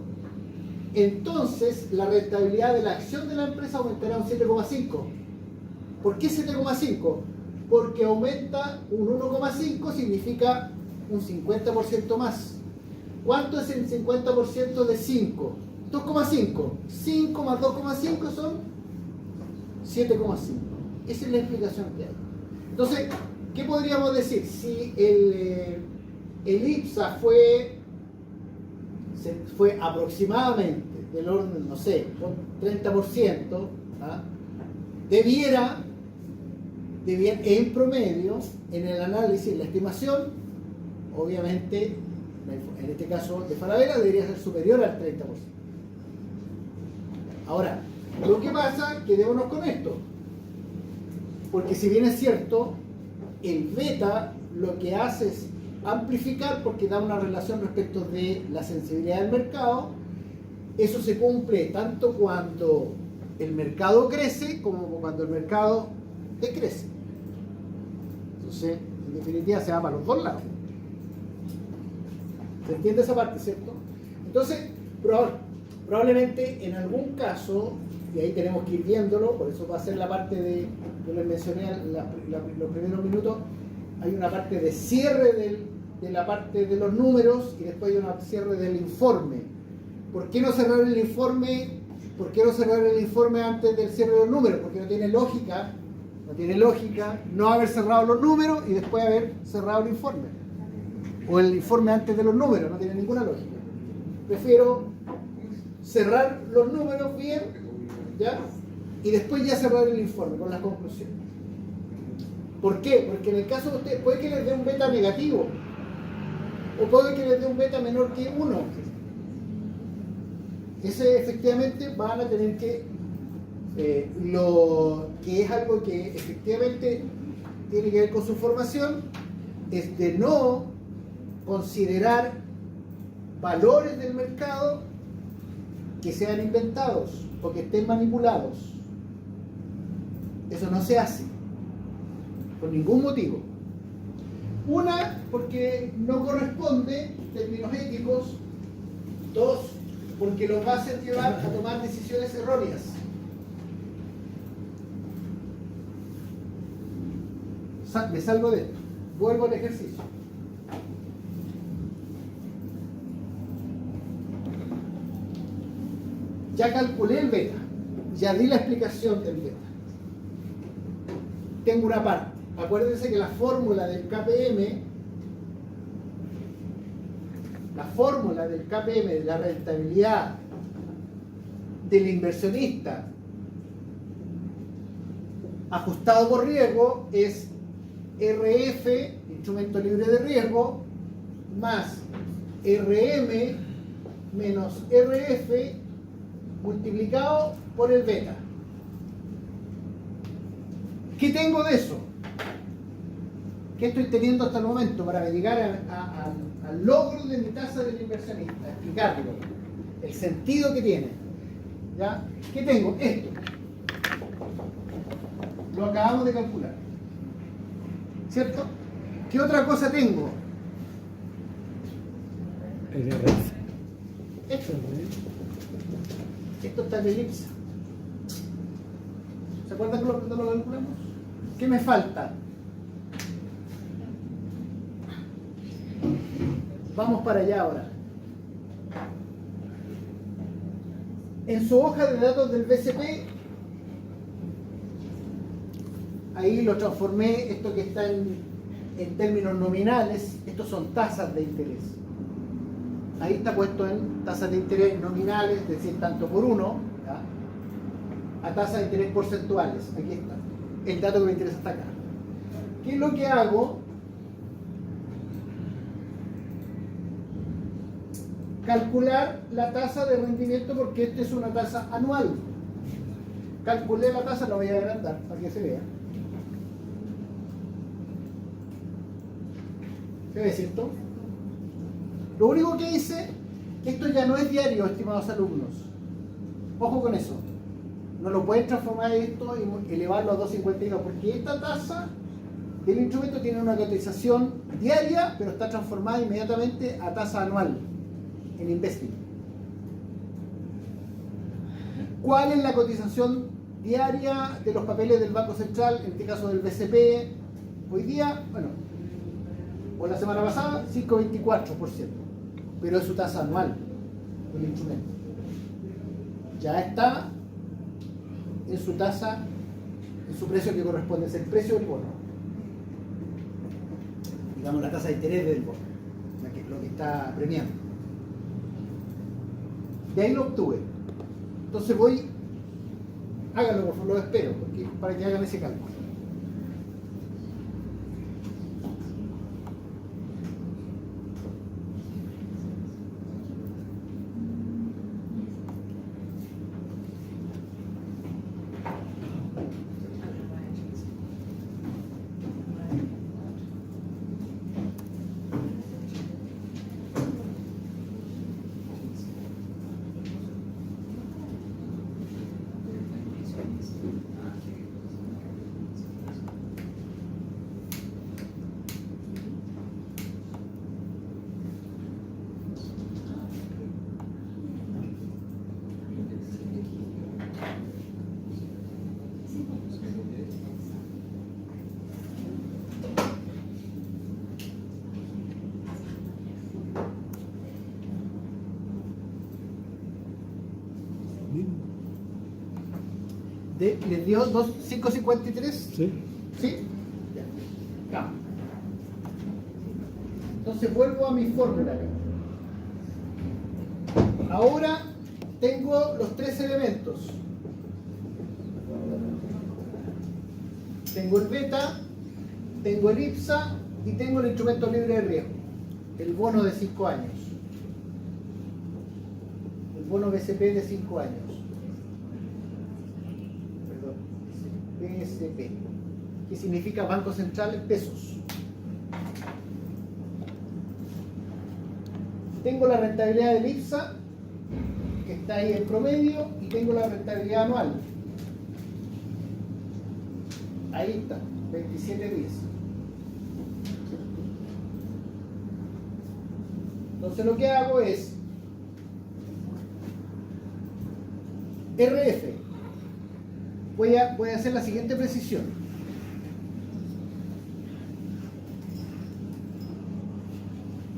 entonces la rentabilidad de la acción de la empresa aumentará un 7,5%. ¿Por qué 7,5%? Porque aumenta un 1,5, significa un 50% más. ¿Cuánto es el 50% de 5? 2,5. 5 más 2,5 son 7,5. Esa es la explicación que hay. Entonces, ¿qué podríamos decir? Si el IPSA fue aproximadamente del orden, no sé, 30%, ¿ah? debiera en promedio, en el análisis, en la estimación, obviamente, en este caso de Falabella, debería ser superior al 30%. Ahora, lo que pasa, quedémonos con esto, porque si bien es cierto, el beta lo que hace es amplificar porque da una relación respecto de la sensibilidad del mercado. Eso se cumple tanto cuando el mercado crece como cuando el mercado decrece. Entonces, en definitiva, se va para los dos lados. ¿Se entiende esa parte, cierto? Entonces, probablemente en algún caso, y ahí tenemos que ir viéndolo, por eso va a ser la parte de, yo les mencioné los primeros minutos, hay una parte de cierre de la parte de los números y después hay una cierre del informe. ¿Por qué no cerrar el informe? ¿Por qué no cerrar el informe antes del cierre de los números? Porque no tiene lógica no haber cerrado los números y después haber cerrado el informe. O el informe antes de los números, no tiene ninguna lógica. Prefiero cerrar los números bien, ¿ya? Y después ya cerrar el informe con las conclusiones. ¿Por qué? Porque en el caso de ustedes puede que les dé un beta negativo o puede que les dé un beta menor que 1. ese efectivamente van a tener que, lo que es algo que efectivamente tiene que ver con su formación, es de no considerar valores del mercado que sean inventados o que estén manipulados. Eso no se hace por ningún motivo. Una, porque no corresponde en términos éticos. Dos, porque los va a hacer llevar a tomar decisiones erróneas. Me salgo de esto. Vuelvo al ejercicio. Ya calculé el beta. Ya di la explicación del beta. Tengo una parte. Acuérdense que la fórmula del KPM, de la rentabilidad del inversionista ajustado por riesgo, es RF, instrumento libre de riesgo, más RM menos RF multiplicado por el beta. ¿Qué tengo de eso? ¿Qué estoy teniendo hasta el momento para llegar al logro de mi tasa del inversionista? Explicarlo, el sentido que tiene. ¿Ya? ¿Qué tengo? Esto. Lo acabamos de calcular. ¿Cierto? ¿Qué otra cosa tengo? El RF. Esto. Esto está en el IPSA. ¿Se acuerdan cuando lo calculamos? ¿Qué me falta? Vamos para allá ahora. En su hoja de datos del BCP, ahí lo transformé, esto que está en términos nominales, estos son tasas de interés. Ahí está puesto en tasas de interés nominales, es decir, tanto por uno, ¿ya? A tasas de interés porcentuales. Aquí está. El dato que me interesa está acá. ¿Qué es lo que hago? Calcular la tasa de rendimiento, porque esta es una tasa anual. Calculé la tasa, la voy a agrandar para que se vea. ¿Se ve, cierto? Lo único que hice, que esto ya no es diario, estimados alumnos. Ojo con eso. No lo pueden transformar esto y elevarlo a 2.52, porque esta tasa del instrumento tiene una cotización diaria, pero está transformada inmediatamente a tasa anual en Investing. ¿Cuál es la cotización diaria de los papeles del Banco Central, en este caso del BCP? Hoy día, bueno, o la semana pasada, 5,24%, pero es su tasa anual del instrumento. Ya está en su tasa, en su precio que corresponde, es el precio del bono. Digamos la tasa de interés del bono, lo que está premiando. De ahí lo obtuve. Entonces voy, háganlo por favor, lo espero, para que hagan ese cálculo. ¿Les dio 5,53? Sí. ¿Sí? Ya. Acá. Entonces vuelvo a mi fórmula acá. Ahora tengo los tres elementos. Tengo el beta, tengo el IPSA y tengo el instrumento libre de riesgo, el bono de 5 años. El bono BCP de 5 años. Perdón, BCP, que significa Banco Central en pesos. Tengo la rentabilidad del IPSA, que está ahí en promedio, y tengo la rentabilidad anual. Ahí está, 27.10. Entonces lo que hago es RF. Voy a hacer la siguiente precisión.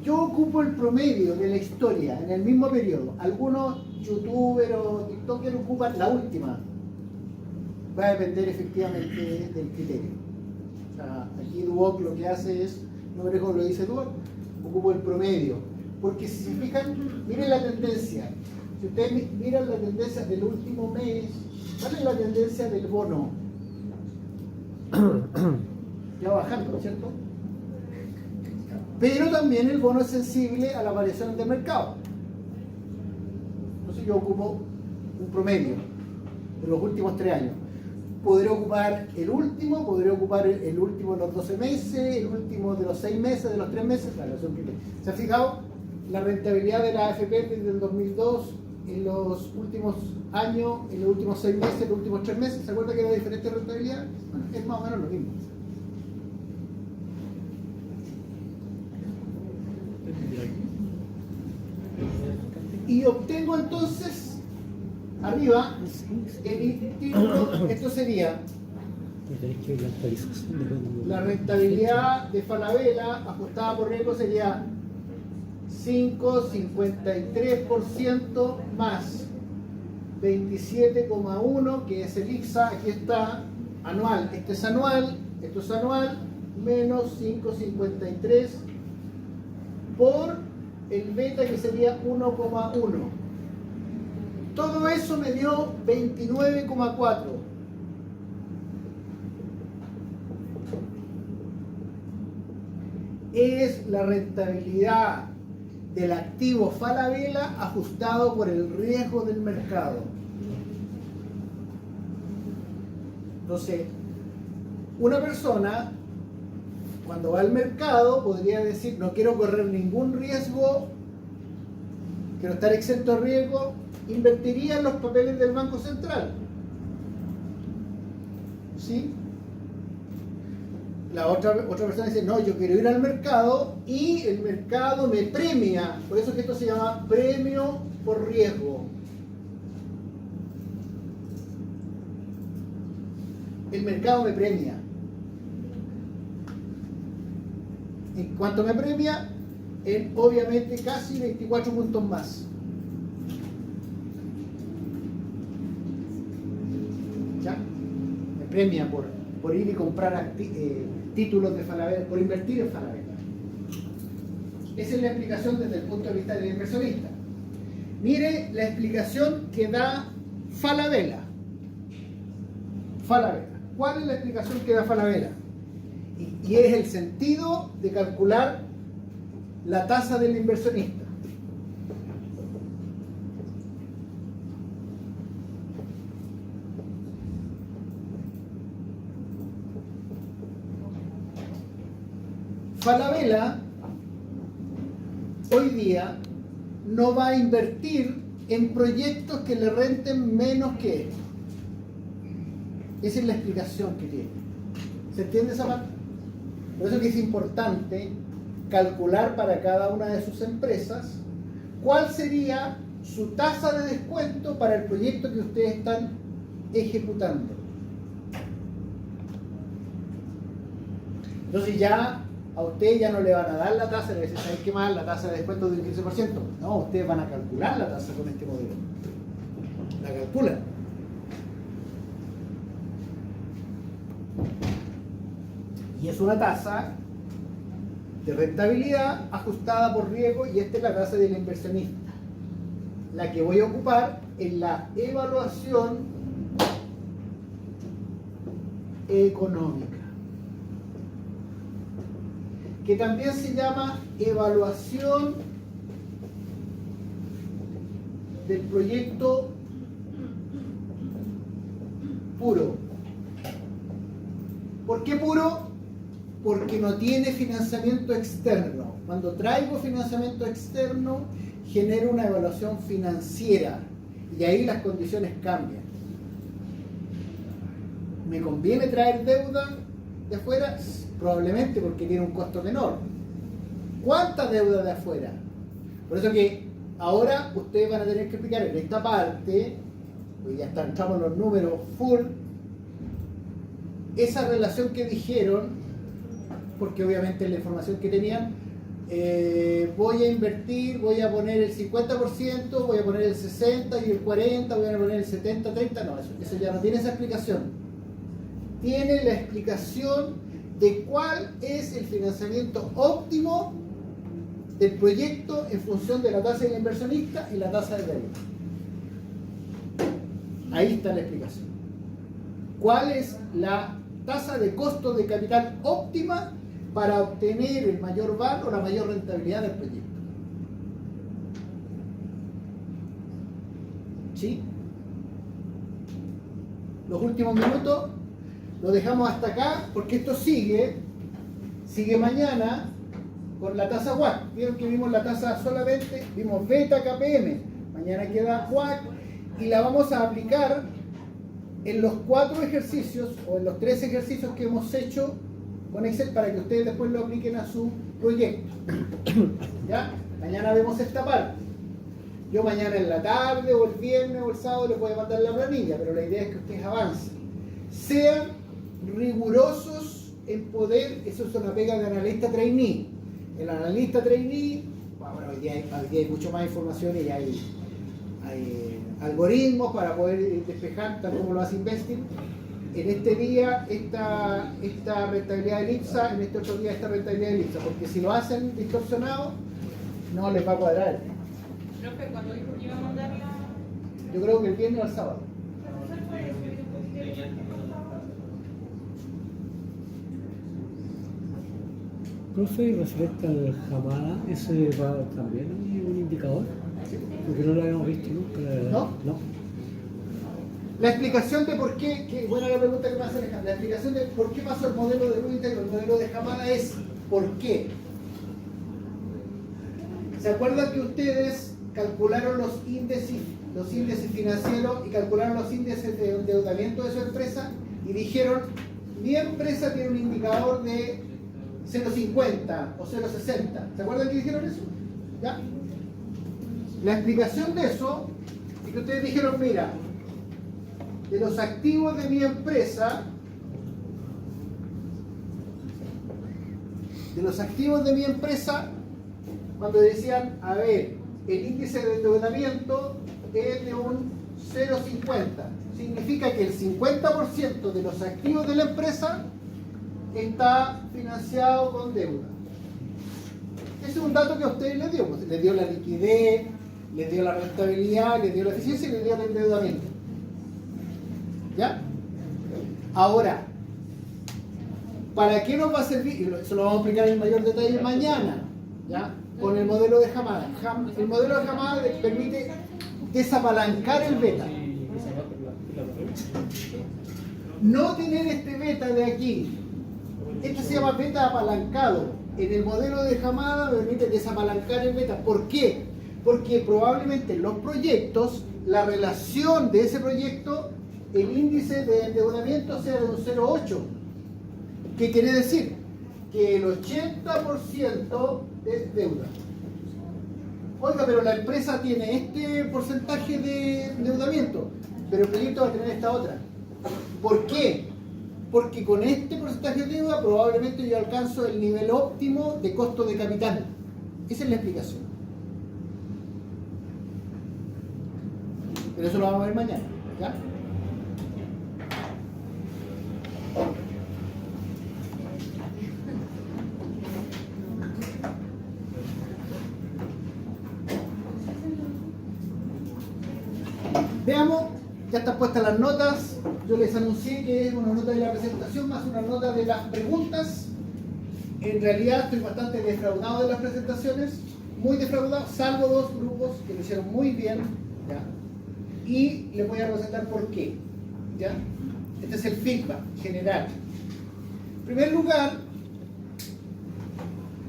Yo ocupo el promedio de la historia en el mismo periodo. Algunos youtubers o tiktokers ocupan la última. Va a depender efectivamente del criterio. O sea, aquí Duoc lo que hace es, no me recuerdo lo dice Duoc, ocupo el promedio. Porque si se fijan, miren la tendencia. Si ustedes miran la tendencia del último mes, ¿cuál es la tendencia del bono? Ya bajando, ¿no es cierto? Pero también el bono es sensible a la variación del mercado. Entonces yo ocupo un promedio de los últimos 3 años. Podré ocupar el último, podré ocupar el último de los 12 meses, el último de los 6 meses, de los 3 meses. Claro, son criterios. ¿Se ha fijado? La rentabilidad de la AFP desde el 2002, en los últimos años, en los últimos 6 meses, en los últimos 3 meses, ¿se acuerda que era diferente rentabilidad? Bueno, es más o menos lo mismo. Y obtengo entonces, arriba, el título, esto sería la rentabilidad de Falabella ajustada por riesgo sería 5,53% más 27,1, que es el IPSA, aquí está, anual, esto es anual, menos 5,53 por el beta, que sería 1,1. Todo eso me dio 29,4. Es la rentabilidad del activo Falabella ajustado por el riesgo del mercado. Entonces, una persona cuando va al mercado podría decir: no quiero correr ningún riesgo, quiero estar exento de riesgo, invertiría en los papeles del Banco Central. ¿Sí? La otra persona dice: no, yo quiero ir al mercado y el mercado me premia. Por eso es que esto se llama premio por riesgo. El mercado me premia. ¿En cuánto me premia? En obviamente casi 24 puntos más. ¿Ya? Me premia por ir y comprar títulos de Falabella, por invertir en Falabella. Esa es la explicación desde el punto de vista del inversionista. Mire la explicación que da Falabella. ¿Cuál es la explicación que da Falabella? Y es el sentido de calcular la tasa del inversionista. Falabella hoy día no va a invertir en proyectos que le renten menos que esto. Esa es la explicación que tiene. ¿Se entiende esa parte? Por eso que es importante calcular para cada una de sus empresas cuál sería su tasa de descuento para el proyecto que ustedes están ejecutando. Entonces ya a ustedes ya no le van a dar la tasa, le van a decir: ¿saben qué más? La tasa de descuento del 15%. No, ustedes van a calcular la tasa con este modelo. La calculan. Y es una tasa de rentabilidad ajustada por riesgo, y esta es la tasa del inversionista, la que voy a ocupar en la evaluación económica, que también se llama evaluación del proyecto puro. ¿Por qué puro? Porque no tiene financiamiento externo. Cuando traigo financiamiento externo, genero una evaluación financiera y ahí las condiciones cambian. ¿Me conviene traer deuda de afuera? Probablemente, porque tiene un costo menor. ¿Cuánta deuda de afuera? Por eso que ahora ustedes van a tener que explicar en esta parte, pues ya entramos en los números full, esa relación que dijeron, porque obviamente la información que tenían, voy a invertir, voy a poner el 50%, voy a poner el 60% y el 40%, voy a poner el 70%, 30%, no, eso ya no tiene esa explicación. Tiene la explicación de cuál es el financiamiento óptimo del proyecto en función de la tasa del inversionista y la tasa de deuda. Ahí está la explicación. ¿Cuál es la tasa de costo de capital óptima para obtener el mayor valor o la mayor rentabilidad del proyecto? ¿Sí? Los últimos minutos lo dejamos hasta acá porque esto sigue mañana con la tasa WACC. Vieron que vimos la tasa solamente, vimos beta KPM, mañana queda WACC y la vamos a aplicar en los 4 ejercicios o en los 3 ejercicios que hemos hecho con Excel para que ustedes después lo apliquen a su proyecto. ¿Ya? Mañana vemos esta parte. Yo mañana en la tarde o el viernes o el sábado les voy a mandar la planilla, pero la idea es que ustedes avancen. Sean rigurosos en poder, eso es una pega de analista trainee. El analista trainee, bueno, hoy día hay mucho más información y hay algoritmos para poder despejar, tal como lo hace Investing. En este día esta rentabilidad del IPSA, en este otro día esta rentabilidad del IPSA, porque si lo hacen distorsionado, no les va a cuadrar. Profe, ¿cuándo dijo que iba a mandar la...? Yo creo que el viernes o el sábado. Profe, referente al Hamada, ¿ese va también un indicador? Porque no lo habíamos visto nunca, la verdad. ¿No? La explicación de por qué, que buena la pregunta que me hace Alejandra, la explicación de por qué pasó el modelo de Winter y el modelo de Hamada es ¿por qué? ¿Se acuerdan que ustedes calcularon los índices financieros y calcularon los índices de endeudamiento de su empresa y dijeron, mi empresa tiene un indicador de 0,50 o 0,60? ¿Se acuerdan que dijeron eso? ¿Ya? La explicación de eso es que ustedes dijeron, mira, de los activos de mi empresa, cuando decían, a ver, el índice de endeudamiento es de un 0,50, significa que el 50% de los activos de la empresa está financiado con deuda. Ese es un dato que a ustedes les dio, pues, les dio la liquidez, les dio la rentabilidad, les dio la eficiencia y les dio el endeudamiento. ¿Ya? Ahora, ¿para qué nos va a servir? Eso lo vamos a explicar en mayor detalle mañana, ¿ya? Con el modelo de Hamada. El modelo de Hamada les permite desapalancar el beta. No tener este beta de aquí. Este se llama beta apalancado. En el modelo de Hamada permite desapalancar el beta. ¿Por qué? Porque probablemente en los proyectos, la relación de ese proyecto, el índice de endeudamiento sea de un 0,8. ¿Qué quiere decir? Que el 80% es deuda. Oiga, pero la empresa tiene este porcentaje de endeudamiento, pero el proyecto va a tener esta otra. ¿Por qué? Porque con este porcentaje de deuda probablemente yo alcanzo el nivel óptimo de costo de capital. Esa es la explicación. Pero eso lo vamos a ver mañana, ¿ya? Veamos, ya están puestas las notas. Yo les anuncié que es una nota de la presentación más una nota de las preguntas. En realidad estoy bastante defraudado de las presentaciones, muy defraudado, salvo 2 grupos que lo hicieron muy bien. ¿ya? Y les voy a representar por qué, ¿ya? Este es el feedback general. En primer lugar,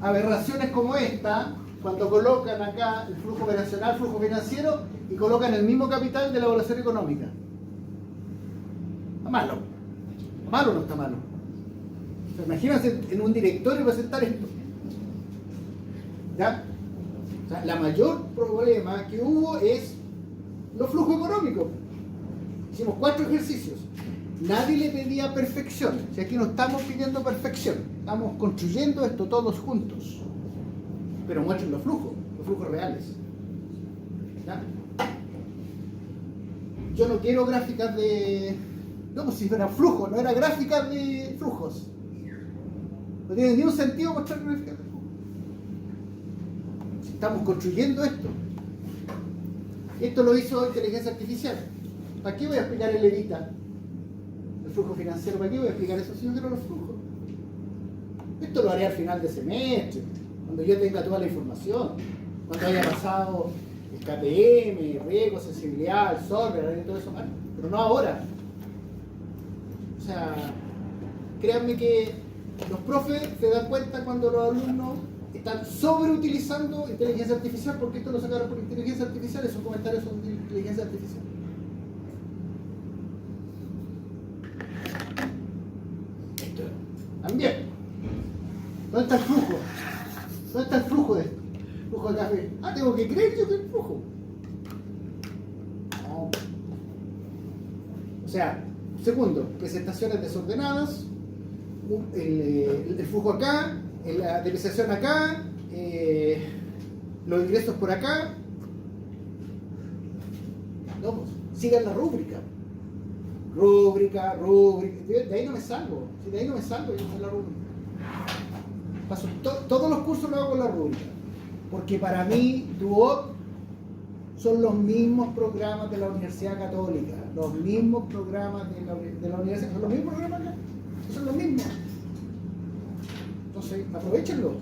aberraciones como esta, cuando colocan acá el flujo operacional, flujo financiero, y colocan el mismo capital de la evaluación económica. Está malo. ¿Está malo o no está malo? O sea, imagínense en un directorio presentar esto. ¿Ya? O sea, la mayor problema que hubo es los flujos económicos. Hicimos 4 ejercicios. Nadie le pedía perfección. Si aquí no estamos pidiendo perfección, estamos construyendo esto todos juntos. Pero muestren los flujos reales. ¿Ya? Yo no quiero gráficas de... No, pues si era flujo, no era gráficas de flujos. No tiene ni un sentido mostrar gráficas de flujos. Si estamos construyendo esto. Esto lo hizo inteligencia artificial. ¿Para qué voy a explicar el EVITA? El flujo financiero, ¿para qué voy a explicar eso si yo quiero los flujos? Esto lo haré al final de semestre, cuando yo tenga toda la información, cuando haya pasado el KPM, riesgo, sensibilidad, el software, todo eso, pero no ahora. O sea, créanme que los profes se dan cuenta cuando los alumnos están sobreutilizando inteligencia artificial, porque esto lo sacaron por inteligencia artificial, esos comentarios son de inteligencia artificial. Esto también. ¿Dónde está el flujo? ¿Dónde está el flujo de esto? Flujo de café. Ah, tengo que creer yo que el flujo. No. O sea, segundo, presentaciones desordenadas, el flujo acá, la depreciación acá, los ingresos por acá. No, pues, sigan la rúbrica. Rúbrica. De ahí no me salgo. Si de ahí no me salgo, yo con la rúbrica. Paso todos los cursos lo hago con la rúbrica. Porque para mí, Duoc son los mismos programas de la Universidad Católica. Los mismos programas de la universidad. Son los mismos programas acá. Son los mismos. Entonces, aprovechenlo.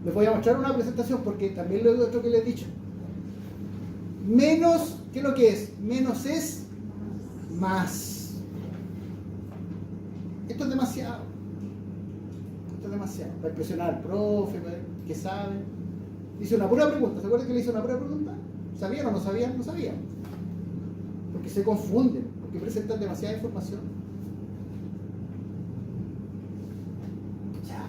Les voy a mostrar una presentación porque también lo otro que les he dicho. Menos, ¿qué es lo que es? Menos es más. Esto es demasiado. Esto es demasiado. Para impresionar al profe, que sabe. Hice una pura pregunta. ¿Se acuerdan que le hice una pura pregunta? ¿Sabían o no sabían? No sabían. Porque se confunden, porque presentan demasiada información. Ya.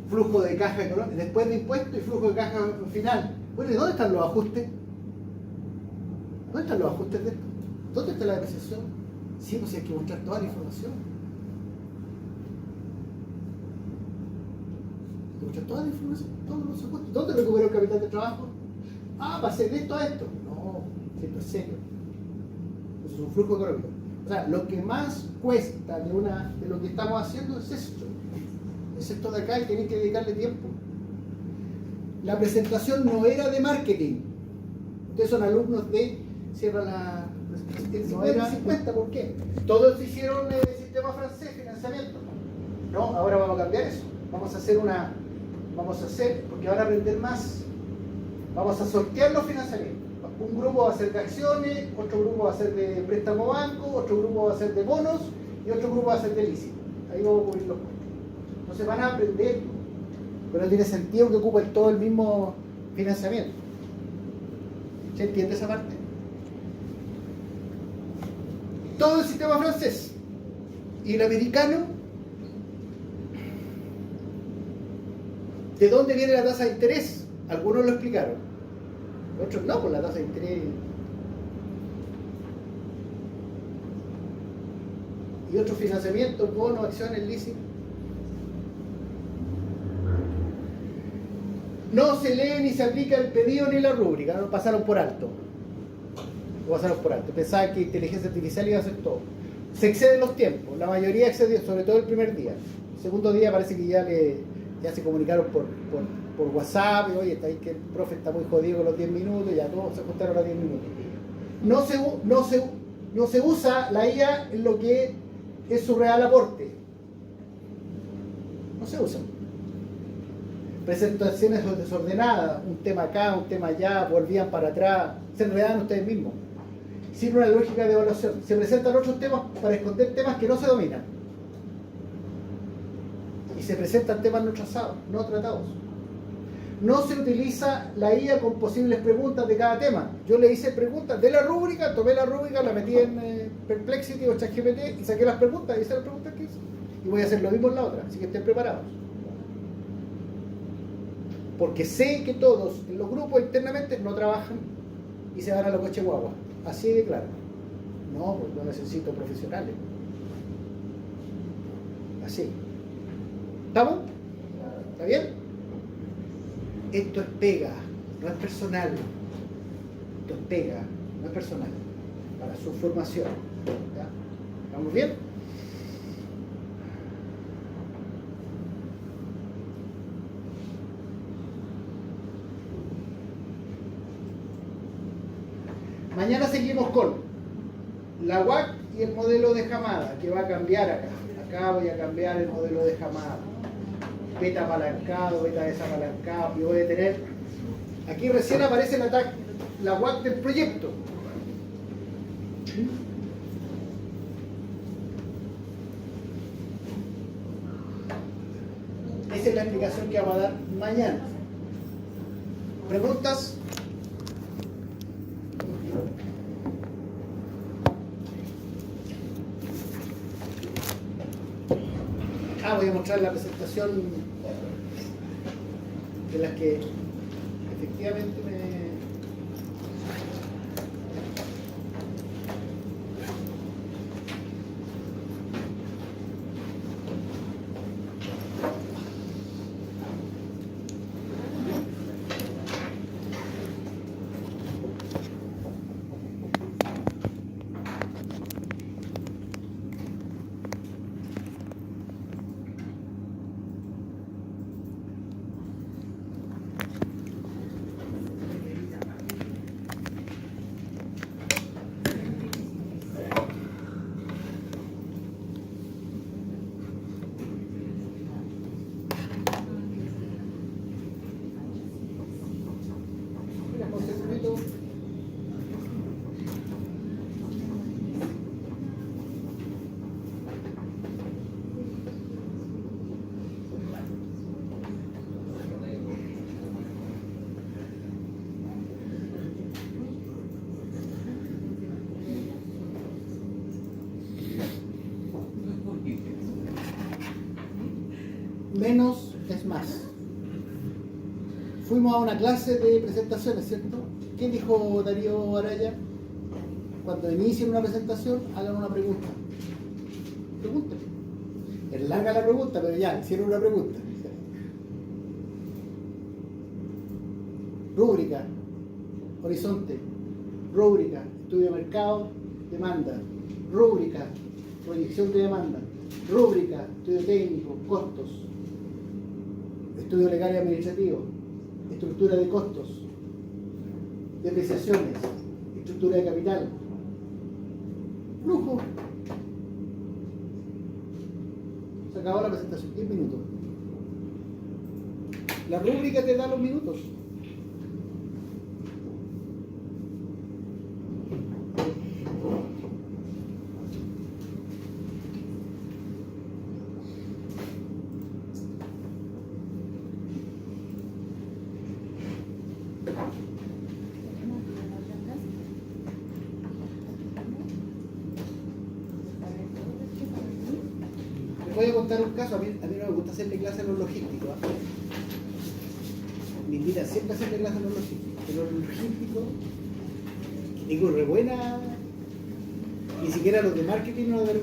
Flujo de caja económica, después de impuestos y flujo de caja final. Bueno, ¿y dónde están los ajustes? ¿Dónde están los ajustes de esto? ¿Dónde está la depreciación? Sí, pues hay que mostrar toda la información. Hay que mostrar toda la información, todos los ajustes. ¿Dónde recuperó el capital de trabajo? Ah, pasé de esto a esto. No, esto es serio. Eso es un flujo económico. O sea, lo que más cuesta de lo que estamos haciendo es esto. Es esto de acá y tienen que dedicarle tiempo. La presentación no era de marketing. Ustedes son alumnos de... Cierra la... No era 50, ¿por qué? Todos hicieron el sistema francés, financiamiento. No, ahora vamos a cambiar eso. Vamos a hacer, porque van a aprender más. Vamos a sortear los financiamientos. Un grupo va a ser de acciones, otro grupo va a ser de préstamo banco, otro grupo va a ser de bonos y otro grupo va a ser de lícito. Ahí vamos a cubrir los costos. Entonces van a aprender, pero no tiene sentido que ocupen todo el mismo financiamiento. ¿Se entiende esa parte? Todo el sistema francés y el americano. ¿De dónde viene la tasa de interés? Algunos lo explicaron, otros no, por la tasa de interés. Y otros financiamientos, bonos, acciones, leasing. No se lee ni se aplica el pedido ni la rúbrica, no pasaron por alto. Pensaban que inteligencia artificial iba a hacer todo. Se exceden los tiempos, la mayoría excedió, sobre todo el primer día. El segundo día parece que ya se comunicaron por WhatsApp, y oye, está ahí que el profe está muy jodido con los 10 minutos, ya todos se ajustaron a 10 minutos. No se usa la IA en lo que es su real aporte. No se usa. presentaciones desordenadas, un tema acá, un tema allá, volvían para atrás, se enredaban ustedes mismos. Sin una lógica de evaluación. Se presentan otros temas para esconder temas que no se dominan. Y se presentan temas no trazados, no tratados. No se utiliza la IA con posibles preguntas de cada tema. Yo le hice preguntas de la rúbrica, tomé la rúbrica, la metí en Perplexity o ChatGPT y saqué las preguntas, y hice las preguntas que hice. Y voy a hacer lo mismo en la otra, así que estén preparados. Porque sé que todos en los grupos internamente no trabajan y se van a los coches guagua. Así de claro. No, pues yo necesito profesionales. Así. ¿Estamos? ¿Está bien? Esto es pega, no es personal. Esto es pega, no es personal. Para su formación. ¿Ya? ¿Estamos bien? Mañana seguimos con la UAC y el modelo de Hamada, que va a cambiar acá. Acá voy a cambiar el modelo de Hamada. Beta apalancado, beta desapalancado. Y voy a tener... Aquí recién aparece la UAC del proyecto. Esa es la explicación que vamos a dar mañana. ¿Preguntas? Voy a mostrar la presentación de las que efectivamente menos es más. Fuimos a una clase de presentaciones, ¿cierto? ¿Qué dijo Darío Araya? Cuando inicien una presentación, hagan una pregunta. Pregunten. Es larga la pregunta, pero ya, hicieron una pregunta. Rúbrica, horizonte, rúbrica, estudio de mercado, demanda, rúbrica, proyección de demanda, rúbrica, estudio técnico, costos, estudio legal y administrativo, estructura de costos, depreciaciones, estructura de capital, flujo. Se acabó la presentación, 10 minutos. La rúbrica te da los minutos. Voy a contar un caso. A mí no me gusta hacerle clase a los logísticos. Me invitan siempre a hacerle clase a los logísticos. Pero los logísticos, digo, re buena. Ni siquiera los de marketing no de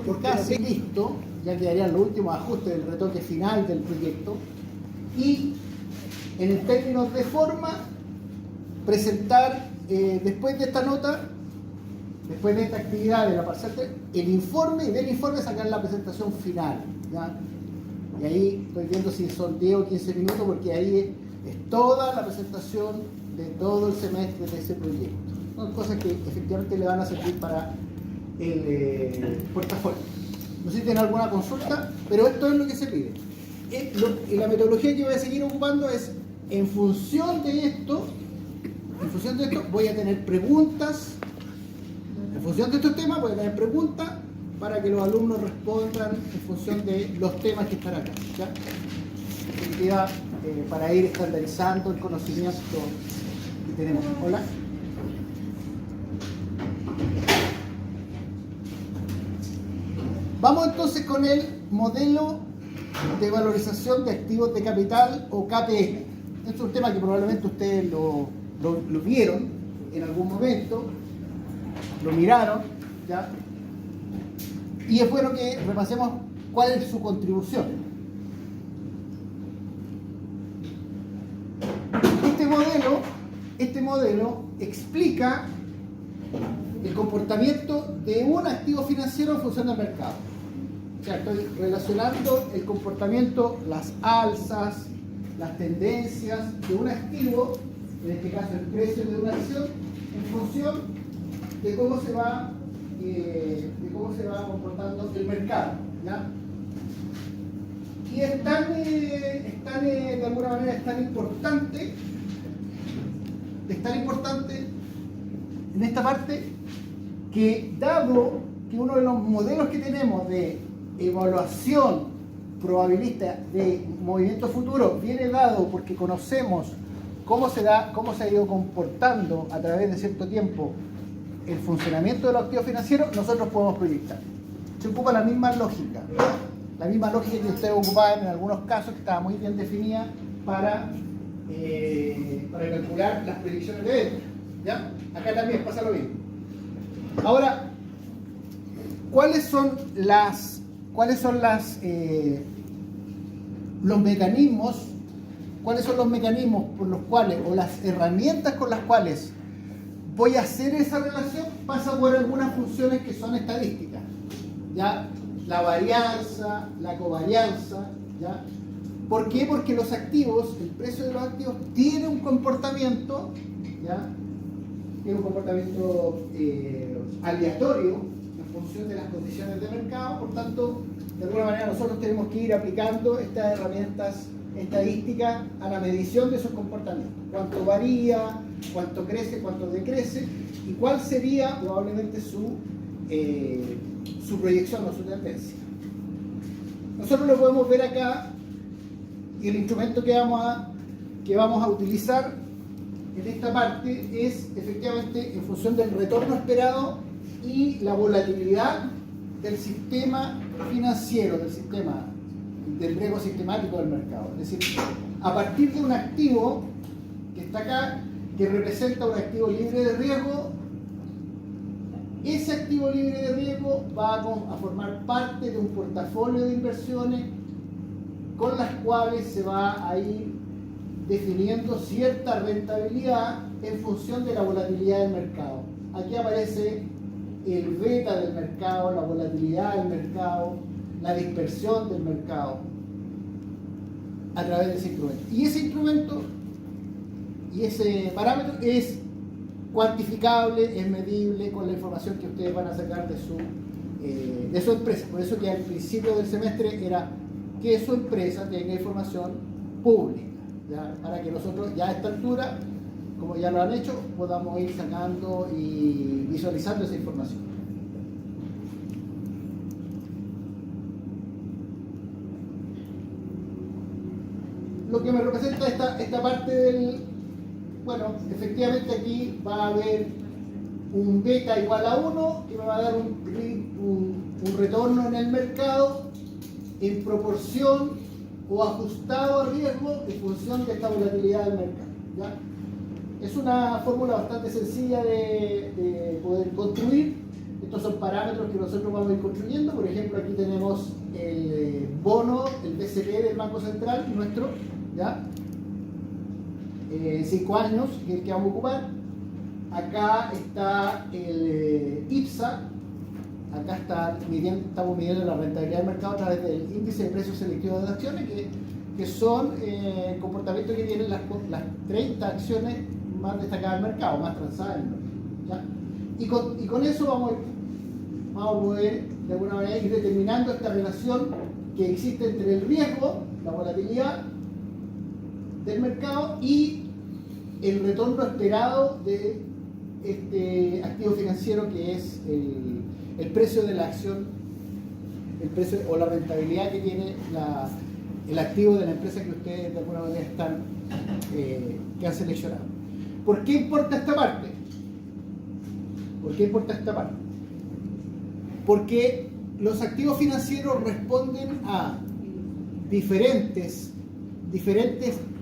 por casi listo. Ya quedarían los últimos ajustes del retoque final del proyecto. Y en términos de forma, presentar después de esta nota, después de esta actividad de la parcial 3, el informe, y del informe sacar la presentación final, ¿ya? Y ahí estoy viendo si son 10 o 15 minutos, porque ahí es toda la presentación de todo el semestre de ese proyecto. Son cosas que efectivamente le van a servir para el portafolio. No sé si tienen alguna consulta, pero esto es lo que se pide. la metodología que voy a seguir ocupando es, en función de esto, voy a tener preguntas, en función de estos temas voy a tener preguntas para que los alumnos respondan en función de los temas que están acá, ¿ya? En definitiva, para ir estandarizando el conocimiento que tenemos. Hola. Vamos entonces con el modelo de valorización de activos de capital o KPM. Este es un tema que probablemente ustedes lo vieron en algún momento, lo miraron, ¿ya? Y es bueno que repasemos cuál es su contribución. Este modelo explica el comportamiento de un activo financiero en función del mercado. O sea, estoy relacionando el comportamiento, las alzas, las tendencias de un activo, en este caso el precio de una acción, en función de cómo se va comportando el mercado, ¿ya? Y de alguna manera es tan importante en esta parte que, dado que uno de los modelos que tenemos de evaluación probabilista de movimiento futuro viene dado porque conocemos cómo se ha ido comportando a través de cierto tiempo el funcionamiento de los activos financieros, nosotros podemos proyectar. Se ocupa la misma lógica que ustedes ocupaban en algunos casos, que estaba muy bien definida para calcular las predicciones de venta, ¿ya? Acá también pasa lo mismo. Ahora, ¿cuáles son los mecanismos por los cuales, o las herramientas con las cuales voy a hacer esa relación? Pasa por algunas funciones que son estadísticas, ¿ya? La varianza, la covarianza, ¿ya? ¿Por qué? Porque los activos, el precio de los activos tiene un comportamiento, ¿ya? Tiene un comportamiento aleatorio en función de las condiciones de mercado. Por tanto, de alguna manera nosotros tenemos que ir aplicando estas herramientas estadísticas a la medición de esos comportamientos. Cuánto varía, cuánto crece, cuánto decrece, y cuál sería probablemente su proyección o su tendencia. Nosotros lo podemos ver acá, y el instrumento que vamos a utilizar en esta parte es efectivamente en función del retorno esperado y la volatilidad del sistema financiero, del riesgo sistemático del mercado. Es decir, a partir de un activo que está acá, que representa un activo libre de riesgo, ese activo libre de riesgo va a formar parte de un portafolio de inversiones con las cuales se va a ir definiendo cierta rentabilidad en función de la volatilidad del mercado. Aquí aparece el beta del mercado, la volatilidad del mercado, la dispersión del mercado a través de ese instrumento. Y ese instrumento y ese parámetro es cuantificable, es medible con la información que ustedes van a sacar de su empresa. Por eso que al principio del semestre era que su empresa tenga información pública, ¿ya? Para que nosotros ya a esta altura, como ya lo han hecho, podamos ir sacando y visualizando esa información. Lo que me representa esta parte del... Bueno, efectivamente aquí va a haber un beta igual a 1 que me va a dar un retorno en el mercado en proporción o ajustado a riesgo en función de esta volatilidad del mercado, ¿ya? Es una fórmula bastante sencilla de poder construir. Estos son parámetros que nosotros vamos a ir construyendo. Por ejemplo, aquí tenemos el bono, el BCP del Banco Central nuestro, ¿ya? 5 años, que es el que vamos a ocupar. Acá está el IPSA. Acá estamos midiendo la rentabilidad del mercado a través del índice de precios selectivos de acciones, que son el comportamiento que tienen las 30 acciones más destacadas del mercado, más transadas en el mercado, ¿ya? Y con eso vamos a poder de alguna manera ir determinando esta relación que existe entre el riesgo, la volatilidad del mercado y el retorno esperado de este activo financiero, que es el precio de la acción, el precio o la rentabilidad que tiene el activo de la empresa que ustedes de alguna manera que han seleccionado. ¿Por qué importa esta parte? ¿Por qué importa esta parte? Porque los activos financieros responden a diferentes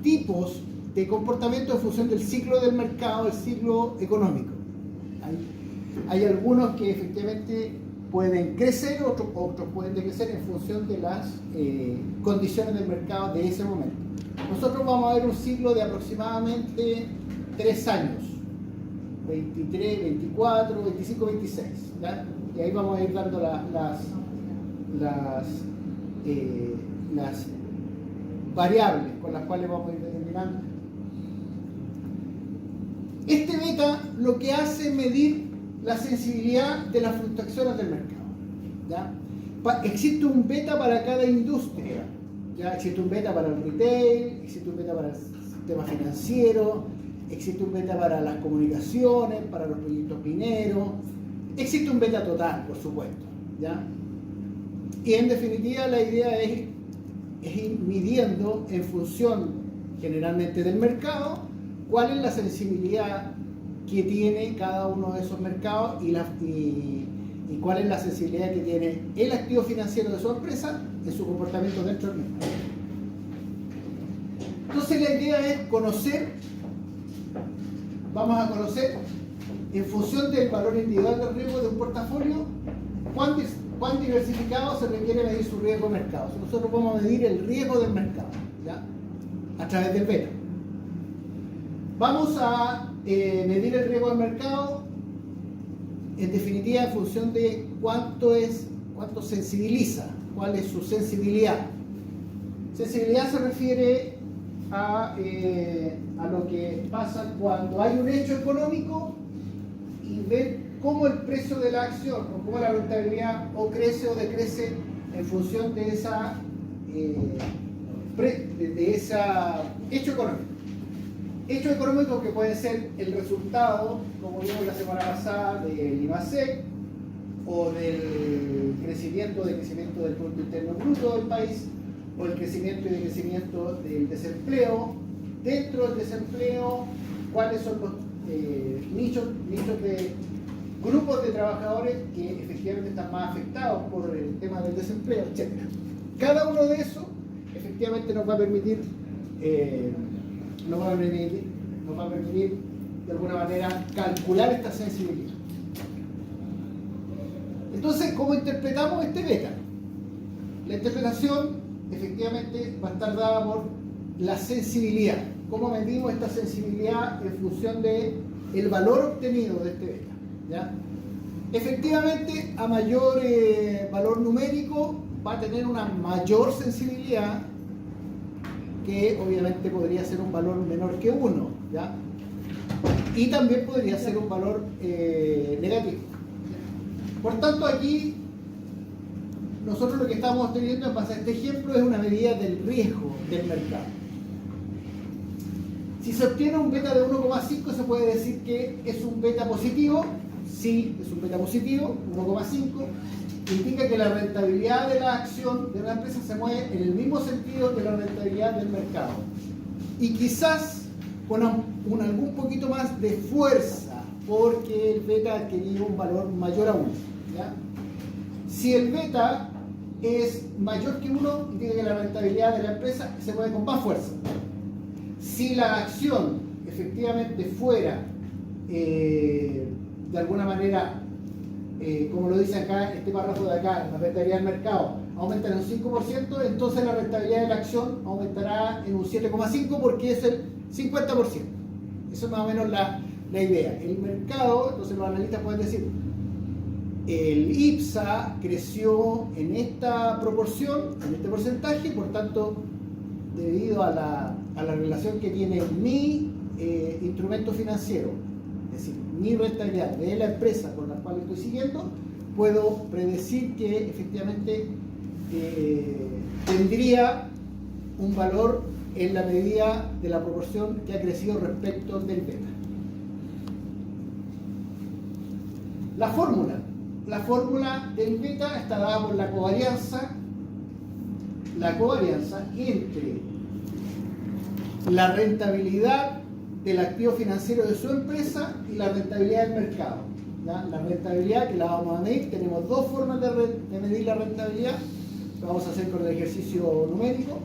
tipos de comportamiento en función del ciclo del mercado, el ciclo económico. Hay algunos que efectivamente pueden crecer, otros pueden decrecer en función de las condiciones del mercado de ese momento. Nosotros vamos a ver un ciclo de aproximadamente 3 años, 23, 24, 25, 26, ¿ya? Y ahí vamos a ir dando las variables con las cuales vamos a ir determinando. Este beta lo que hace es medir la sensibilidad de las fluctuaciones del mercado, ¿ya? Existe un beta para cada industria, ¿ya? Existe un beta para el retail, existe un beta para el sistema financiero, existe un beta para las comunicaciones, para los proyectos mineros, existe un beta total, por supuesto, ¿ya? Y en definitiva la idea es ir midiendo en función generalmente del mercado cuál es la sensibilidad que tiene cada uno de esos mercados y cuál es la sensibilidad que tiene el activo financiero de su empresa en su comportamiento dentro del mercado. Entonces la idea es vamos a conocer en función del valor individual del riesgo de un portafolio cuán diversificado se requiere medir su riesgo de mercado. Nosotros vamos a medir el riesgo del mercado, ¿ya? A través del beta. Vamos a medir el riesgo del mercado en definitiva en función de cuánto sensibiliza, cuál es su sensibilidad. Sensibilidad se refiere a lo que pasa cuando hay un hecho económico y ver cómo el precio de la acción o cómo la rentabilidad o crece o decrece en función de ese hecho económico. Hechos económicos que pueden ser el resultado, como vimos la semana pasada, del IMASEC o del crecimiento del Producto Interno Bruto del país, o el crecimiento y decrecimiento del desempleo. Dentro del desempleo, cuáles son los nichos de grupos de trabajadores que efectivamente están más afectados por el tema del desempleo, etc. Cada uno de esos efectivamente nos va a permitir de alguna manera calcular esta sensibilidad. Entonces, ¿cómo interpretamos este beta? La interpretación efectivamente va a estar dada por la sensibilidad. ¿Cómo medimos esta sensibilidad en función del valor obtenido de este beta? ¿Ya? Efectivamente, a mayor valor numérico va a tener una mayor sensibilidad, que obviamente podría ser un valor menor que 1, ¿ya? Y también podría ser un valor negativo. Por tanto, aquí nosotros lo que estamos teniendo en base a este ejemplo es una medida del riesgo del mercado. Si se obtiene un beta de 1,5, se puede decir que es un beta positivo. Sí, es un beta positivo, 1,5. Indica que la rentabilidad de la acción de una empresa se mueve en el mismo sentido que la rentabilidad del mercado. Y quizás con algún poquito más de fuerza, porque el beta ha adquirido un valor mayor a 1. ¿Ya? Si el beta es mayor que 1, indica que la rentabilidad de la empresa se mueve con más fuerza. Si la acción efectivamente fuera de alguna manera, como lo dice acá, este párrafo de acá, la rentabilidad del mercado aumentará en un 5%, entonces la rentabilidad de la acción aumentará en un 7,5% porque es el 50%. Eso es más o menos la idea. El mercado, entonces los analistas pueden decir, el IPSA creció en esta proporción, en este porcentaje, por tanto, debido a la relación que tiene mi instrumento financiero, es decir, mi rentabilidad de la empresa con la cual estoy siguiendo, puedo predecir que efectivamente tendría un valor en la medida de la proporción que ha crecido respecto del beta. La fórmula del beta está dada por la covarianza entre la rentabilidad del activo financiero de su empresa y la rentabilidad del mercado. ¿Ya? La rentabilidad, que la vamos a medir, tenemos dos formas de medir la rentabilidad, lo vamos a hacer con el ejercicio numérico,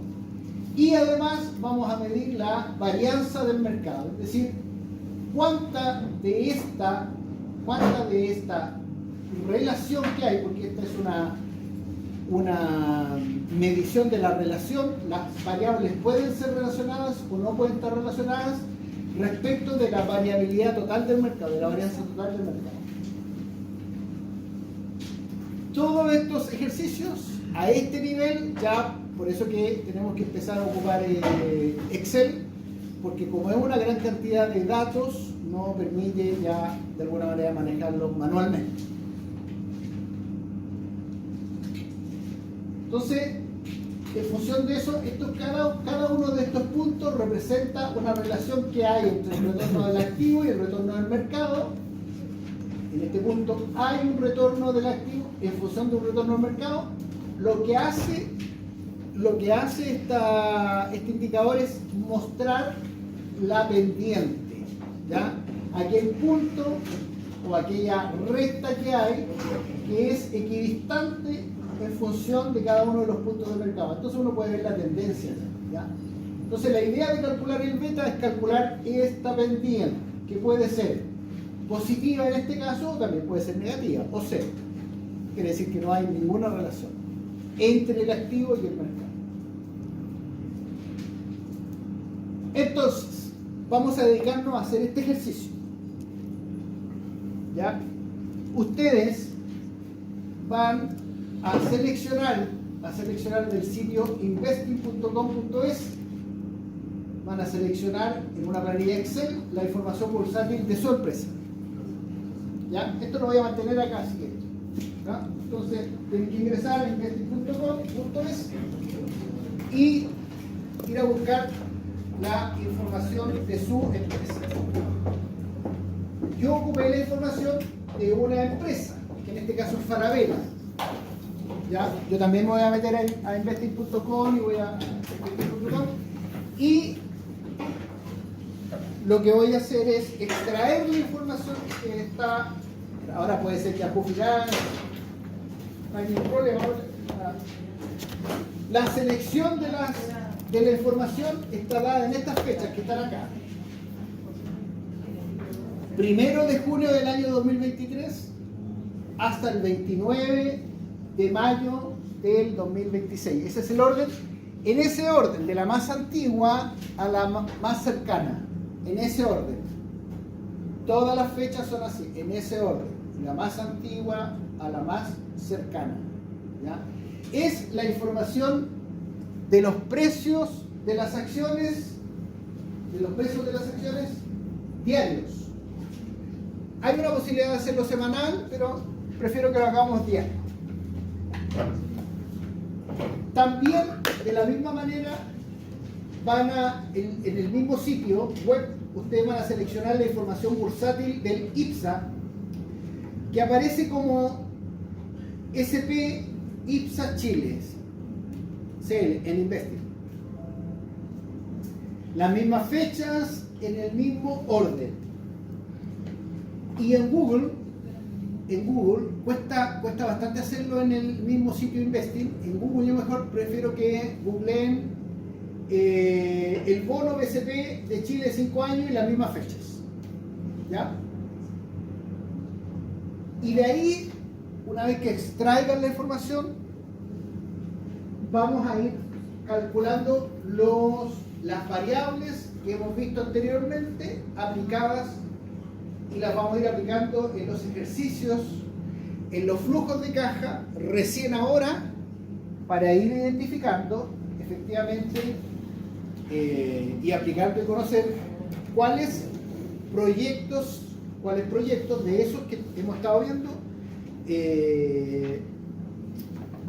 y además vamos a medir la varianza del mercado, es decir, cuánta de esta relación que hay, porque esta es una medición de la relación, las variables pueden ser relacionadas o no pueden estar relacionadas respecto de la variabilidad total del mercado, de la varianza total del mercado. Todos estos ejercicios a este nivel, ya por eso que tenemos que empezar a ocupar Excel, porque como es una gran cantidad de datos, no permite ya de alguna manera manejarlos manualmente. Entonces, en función de eso, cada uno de estos puntos representa una relación que hay entre el retorno del activo y el retorno del mercado. En este punto hay un retorno del activo en función de un retorno del mercado. Lo que hace este indicador es mostrar la pendiente, ¿ya? Aquel punto o aquella recta que hay que es equidistante en función de cada uno de los puntos del mercado. Entonces uno puede ver la tendencia, ¿ya? Entonces la idea de calcular el beta es calcular esta pendiente, que puede ser positiva en este caso, o también puede ser negativa, o cero. Quiere decir que no hay ninguna relación entre el activo y el mercado. Entonces, vamos a dedicarnos a hacer este ejercicio. ¿Ya? Ustedes van a seleccionar del sitio investing.com.es, van a seleccionar en una planilla Excel la información bursátil de su empresa. ¿Ya? Esto lo voy a mantener acá si quieren. ¿Ya? Entonces tienen que ingresar a investing.com.es y ir a buscar la información de su empresa. Yo ocupé la información de una empresa, que en este caso es Falabella. ¿Ya? Yo también me voy a meter a investing.com y voy a investing.com y lo que voy a hacer es extraer la información que está. Ahora puede ser que a Pufilar, no hay ningún problema. La selección de la información está dada en estas fechas que están acá. 1 de junio del año 2023 hasta el 29 de mayo del 2026. Ese es el orden. En ese orden, de la más antigua a la más cercana. En ese orden. Todas las fechas son así, en ese orden. De la más antigua a la más cercana. ¿Ya? Es la información de los precios de las acciones, diarios. Hay una posibilidad de hacerlo semanal, pero prefiero que lo hagamos diario. También, de la misma manera, en el mismo sitio web, ustedes van a seleccionar la información bursátil del IPSA, que aparece como SP IPSA Chile, CL, en Investing. Las mismas fechas, en el mismo orden. Y en Google cuesta bastante hacerlo en el mismo sitio Investing. En Google yo mejor prefiero que googleen el bono BCP de Chile 5 años y las mismas fechas. ¿Ya? Y de ahí, una vez que extraigan la información, vamos a ir calculando las variables que hemos visto anteriormente aplicadas, y las vamos a ir aplicando en los ejercicios, en los flujos de caja, recién ahora, para ir identificando efectivamente y aplicando y conocer cuáles proyectos de esos que hemos estado viendo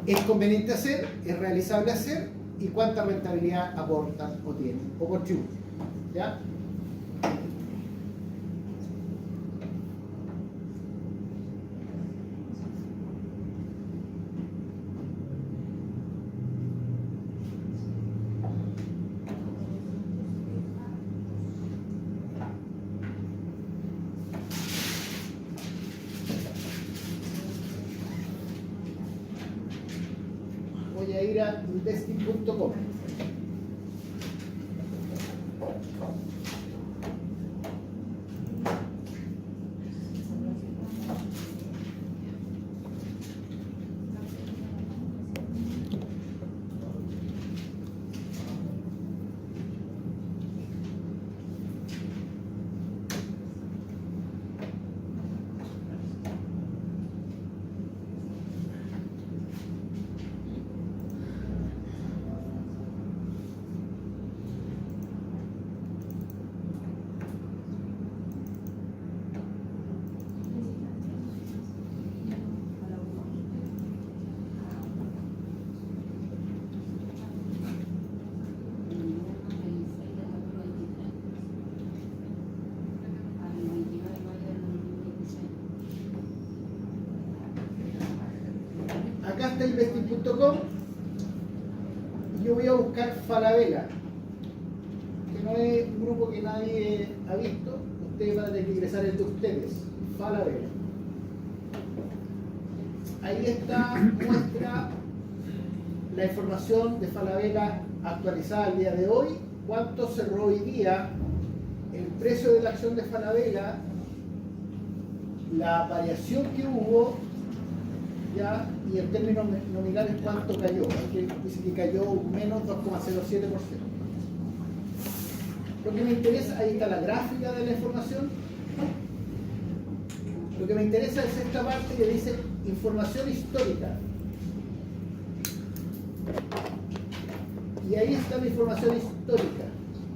es conveniente hacer, es realizable hacer y cuánta rentabilidad aporta o tiene o contribuye. ¿Ya? Voy a ir a investing.com. Acá está investing.com y yo voy a buscar Falabella, que no es un grupo que nadie ha visto. Ustedes van a tener que ingresar el de ustedes, Falabella. Ahí está, muestra la información de Falabella actualizada al día de hoy, cuánto cerró hoy día, el precio de la acción de Falabella, la variación que hubo, ya, y en términos nominales cuánto cayó. Aquí dice que cayó menos 2,07%. Lo que me interesa, ahí está la gráfica de la información. Lo que me interesa es esta parte que dice información histórica. Y ahí está la información histórica.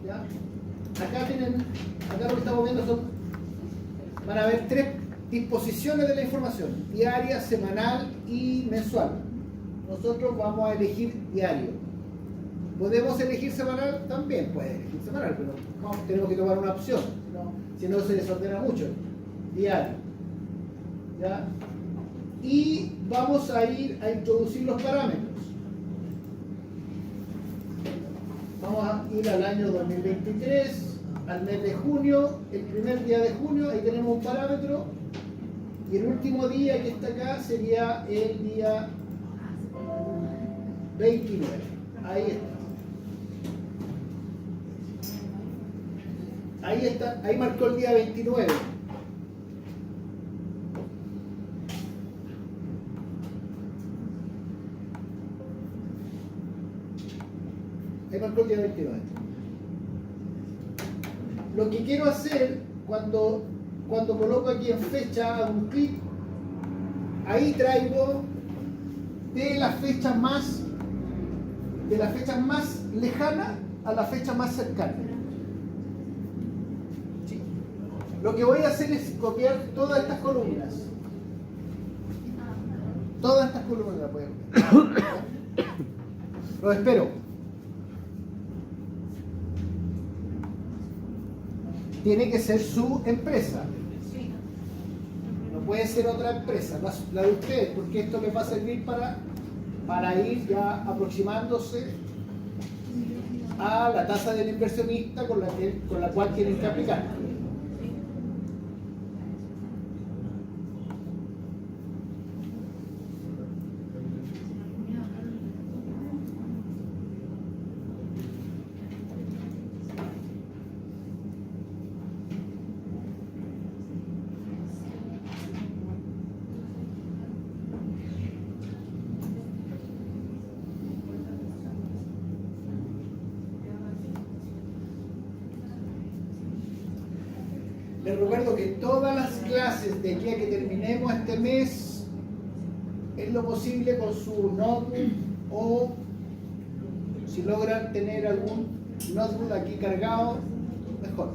¿Ya? Acá lo que estamos viendo van a haber tres disposiciones de la información: diaria, semanal y mensual. Nosotros vamos a elegir diario. ¿Podemos elegir semanal? También puede elegir semanal, pero tenemos que tomar una opción, si no se desordena mucho. Diario. ¿Ya? Y vamos a ir a introducir los parámetros. Vamos a ir al año 2023, al mes de junio, el primer día de junio, ahí tenemos un parámetro. Y el último día que está acá sería el día 29. Ahí está. Ahí está, ahí marcó el día 29. Ahí marcó el día 29. Lo que quiero hacer cuando coloco aquí en fecha, hago un clic, ahí traigo de las fechas más lejanas a la fecha más cercana. ¿Sí? Lo que voy a hacer es copiar todas estas columnas. Todas estas columnas las voy a copiar. Los espero. Tiene que ser su empresa. No puede ser otra empresa, la de ustedes, porque esto les va a servir para ir ya aproximándose a la tasa del inversionista con la cual tienen que aplicar. Les recuerdo que todas las clases de aquí a que terminemos este mes, es lo posible con su notebook, o si logran tener algún notebook aquí cargado, mejor.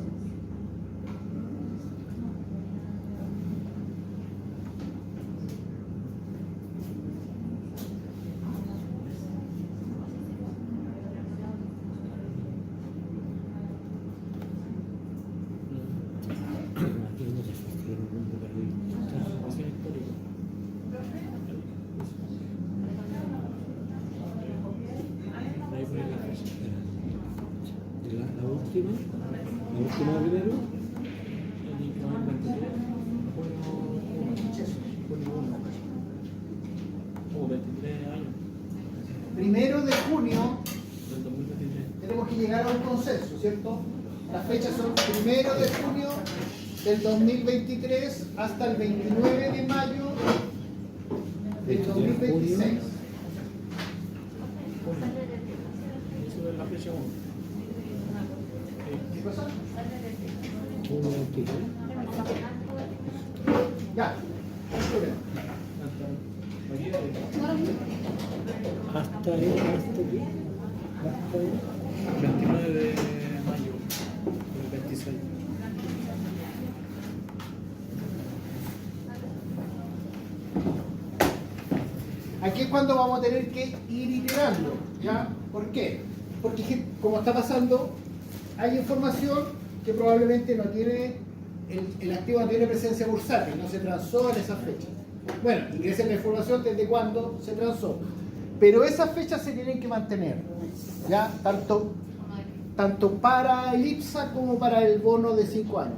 La última primero. El 23, junio 1. Como 23 años, Primero de junio del 2023. tenemos que llegar a un consenso, ¿cierto? Las fechas son primero de junio del 2023 hasta el 29 de mayo del 2026. Eso es la fecha 1. ¿Qué cosa? Junio 23. Ya, no hay problema. Hasta 29 de mayo del 26. Aquí es cuando vamos a tener que ir iterando, ¿ya? ¿Por qué? Porque como está pasando, hay información que probablemente no tiene, el activo no tiene presencia bursátil, no se transó en esa fecha. Bueno, ingresen la información desde cuándo se transó. Pero esas fechas se tienen que mantener, ¿ya? Tanto para el IPSA como para el bono de 5 años.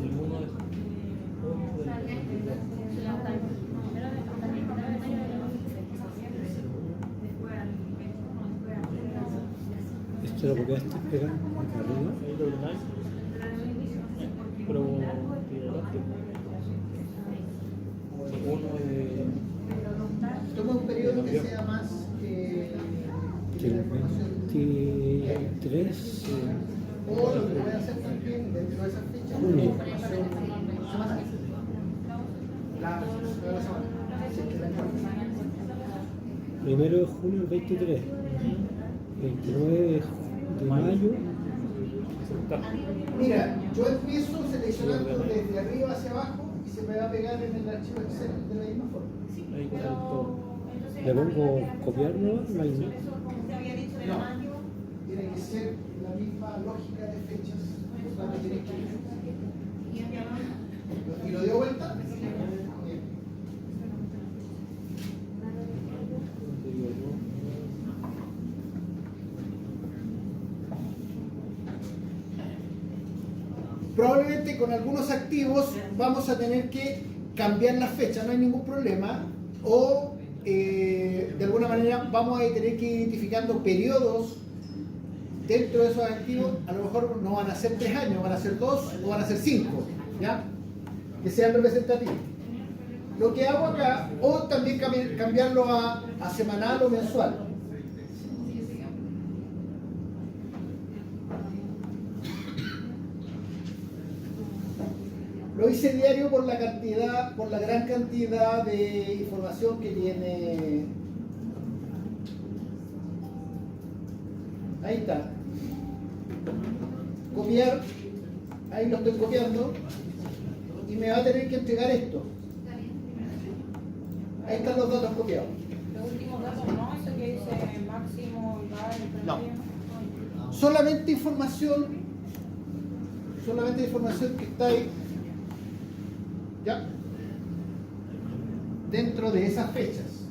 El 1 de junio del Esto es lo que estoy pegando acá arriba. ahí lo ordenáis. Pero tiraste. Uno de Toma un periodo que sea más que la Del información. 23. O lo que voy a hacer también dentro de esas fechas, Junio. información semanal. La semana. Si es que la encuentran. 1 de junio del 23. 29 de mayo. Mira, yo empiezo seleccionando desde arriba hacia abajo y se me va a pegar en el archivo Excel de la misma forma. ahí con el todo. Le pongo copiarlo. No hay nada. No, tiene que ser la misma lógica de fechas. La que tienes que ir. ¿Y lo dio vuelta? Bien. Te digo yo. Probablemente con algunos activos vamos a tener que cambiar la fecha, no hay ningún problema. O de alguna manera vamos a tener que ir identificando periodos dentro de esos activos. A lo mejor no van a ser 3 años, van a ser 2 o van a ser 5, ¿ya? Que sean representativos. Lo que hago acá, o también cambiarlo a semanal o mensual. Lo hice diario por la gran cantidad de información que tiene. Ahí está. Copiar. Ahí lo estoy copiando. Y me va a tener que entregar esto. Ahí están los datos copiados. Los últimos datos, ¿no? Eso que dice máximo y va el No. promedio. Solamente información que está ahí, ya, dentro de esas fechas.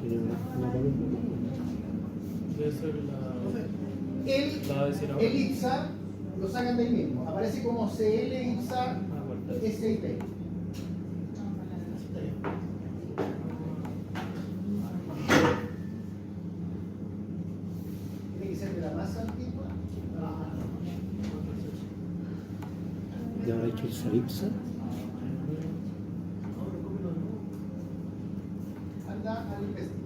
Tiene una columna. Debe ser la va a decir ahora. El IPSA lo sacan de ahí mismo, aparece como CL IPSA Ah, guarda. SIP. Tiene que ser de la más antigua. Y ahora hay que ir a Ipsa. Anda al investigador.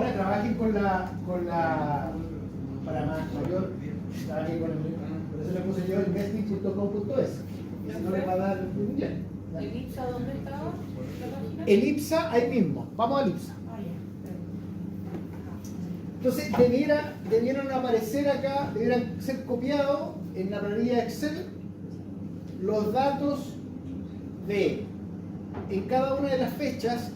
Ahora trabajen con la para mayor, trabajen con el, por eso le puse yo investing.com.es, si no le va a dar bien. ¿El IPSA dónde estaba? ¿La página? El IPSA ahí mismo, vamos al IPSA. Ah, ya. Entonces debieron aparecer acá, debieran ser copiados en la planilla Excel los datos de, en cada una de las fechas,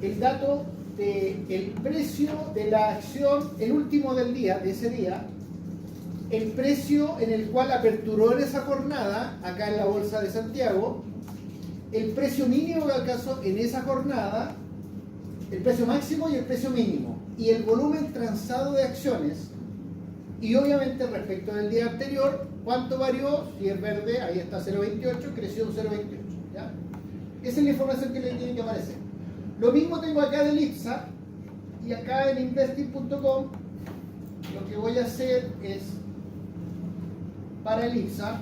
el dato del precio de la acción, el último del día, de ese día, el precio en el cual aperturó en esa jornada, acá en la Bolsa de Santiago, el precio mínimo que alcanzó en esa jornada, el precio máximo y el precio mínimo, y el volumen transado de acciones, y obviamente respecto del día anterior, cuánto varió, si es verde, ahí está 0.28, creció un 0.28, ¿ya? Esa es la información que le tiene que aparecer. Lo mismo tengo acá del IPSA, y acá en investing.com, lo que voy a hacer es, para el IPSA,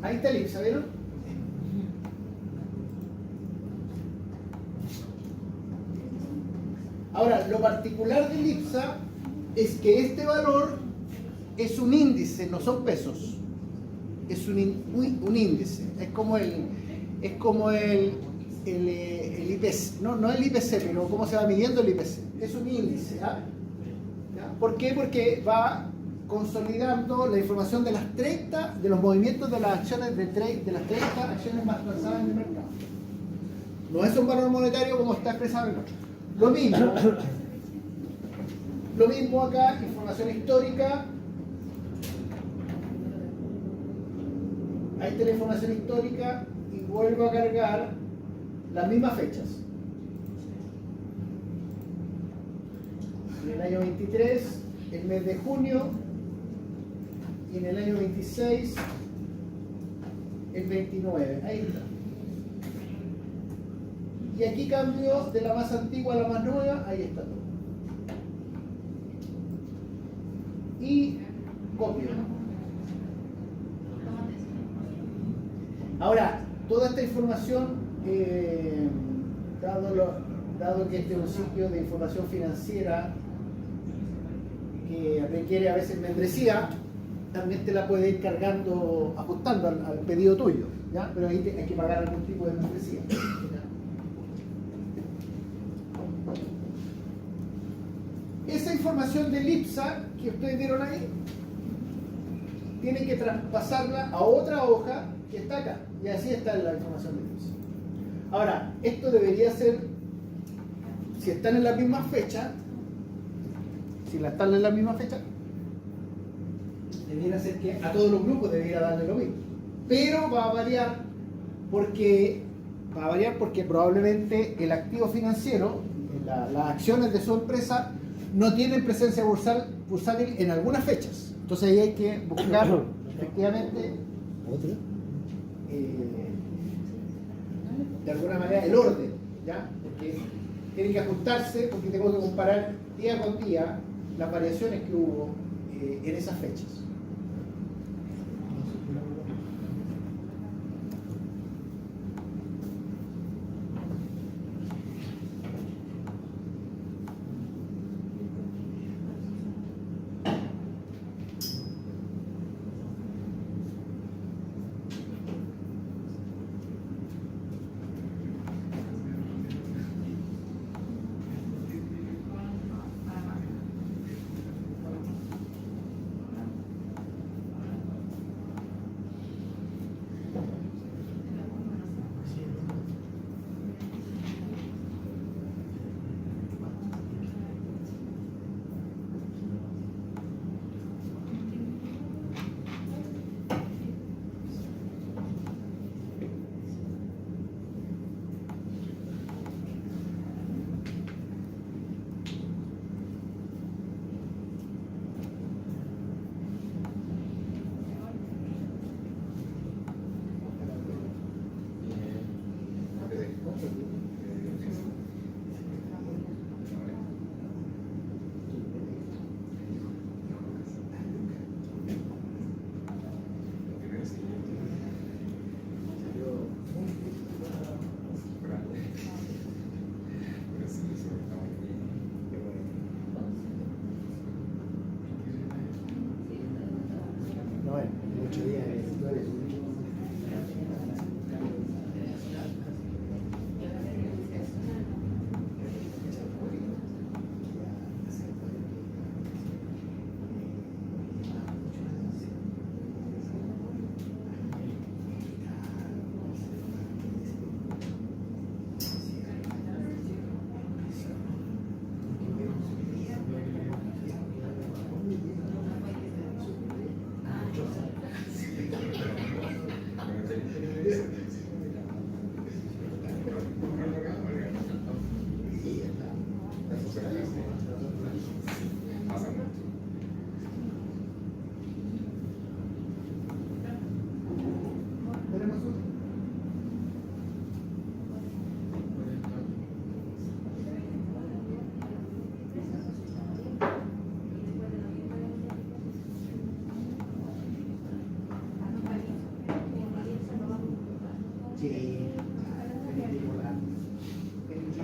ahí está el IPSA, ¿vieron? Ahora, lo particular del IPSA es que este valor es un índice, no son pesos. Es un índice. Es como el IPC, no el IPC, pero cómo se va midiendo el IPC. Es un índice. ¿Ya? ¿Por qué? Porque va consolidando la información de las 30, de los movimientos de las acciones de las 30 acciones más transadas en el mercado. No es un valor monetario como está expresado en el otro. Lo mismo acá, información histórica. Ahí está la información histórica y vuelvo a cargar las mismas fechas. En el año 23, el mes de junio, y en el año 26, el 29. Ahí está. Y aquí cambio de la más antigua a la más nueva, ahí está todo. Y copio. Ahora, toda esta información, dado que este es un sitio de información financiera que requiere a veces membresía, también te la puede ir cargando, ajustando al pedido tuyo, ¿ya? Pero ahí hay que pagar algún tipo de membresía. Esa información del IPSA que ustedes vieron ahí, tienen que traspasarla a otra hoja que está acá. Y así está la información del IPSA. Ahora, esto debería ser, si están en la misma fecha, debería ser que a todos los grupos debería darle lo mismo. Pero va a variar porque probablemente el activo financiero, las acciones de su empresa, no tienen presencia bursátil en algunas fechas. Entonces ahí hay que buscar efectivamente de alguna manera el orden, ¿ya? Porque tiene que ajustarse, porque tengo que comparar día con día las variaciones que hubo en esas fechas. 8 días eventuales. Tenemos uno. Sí.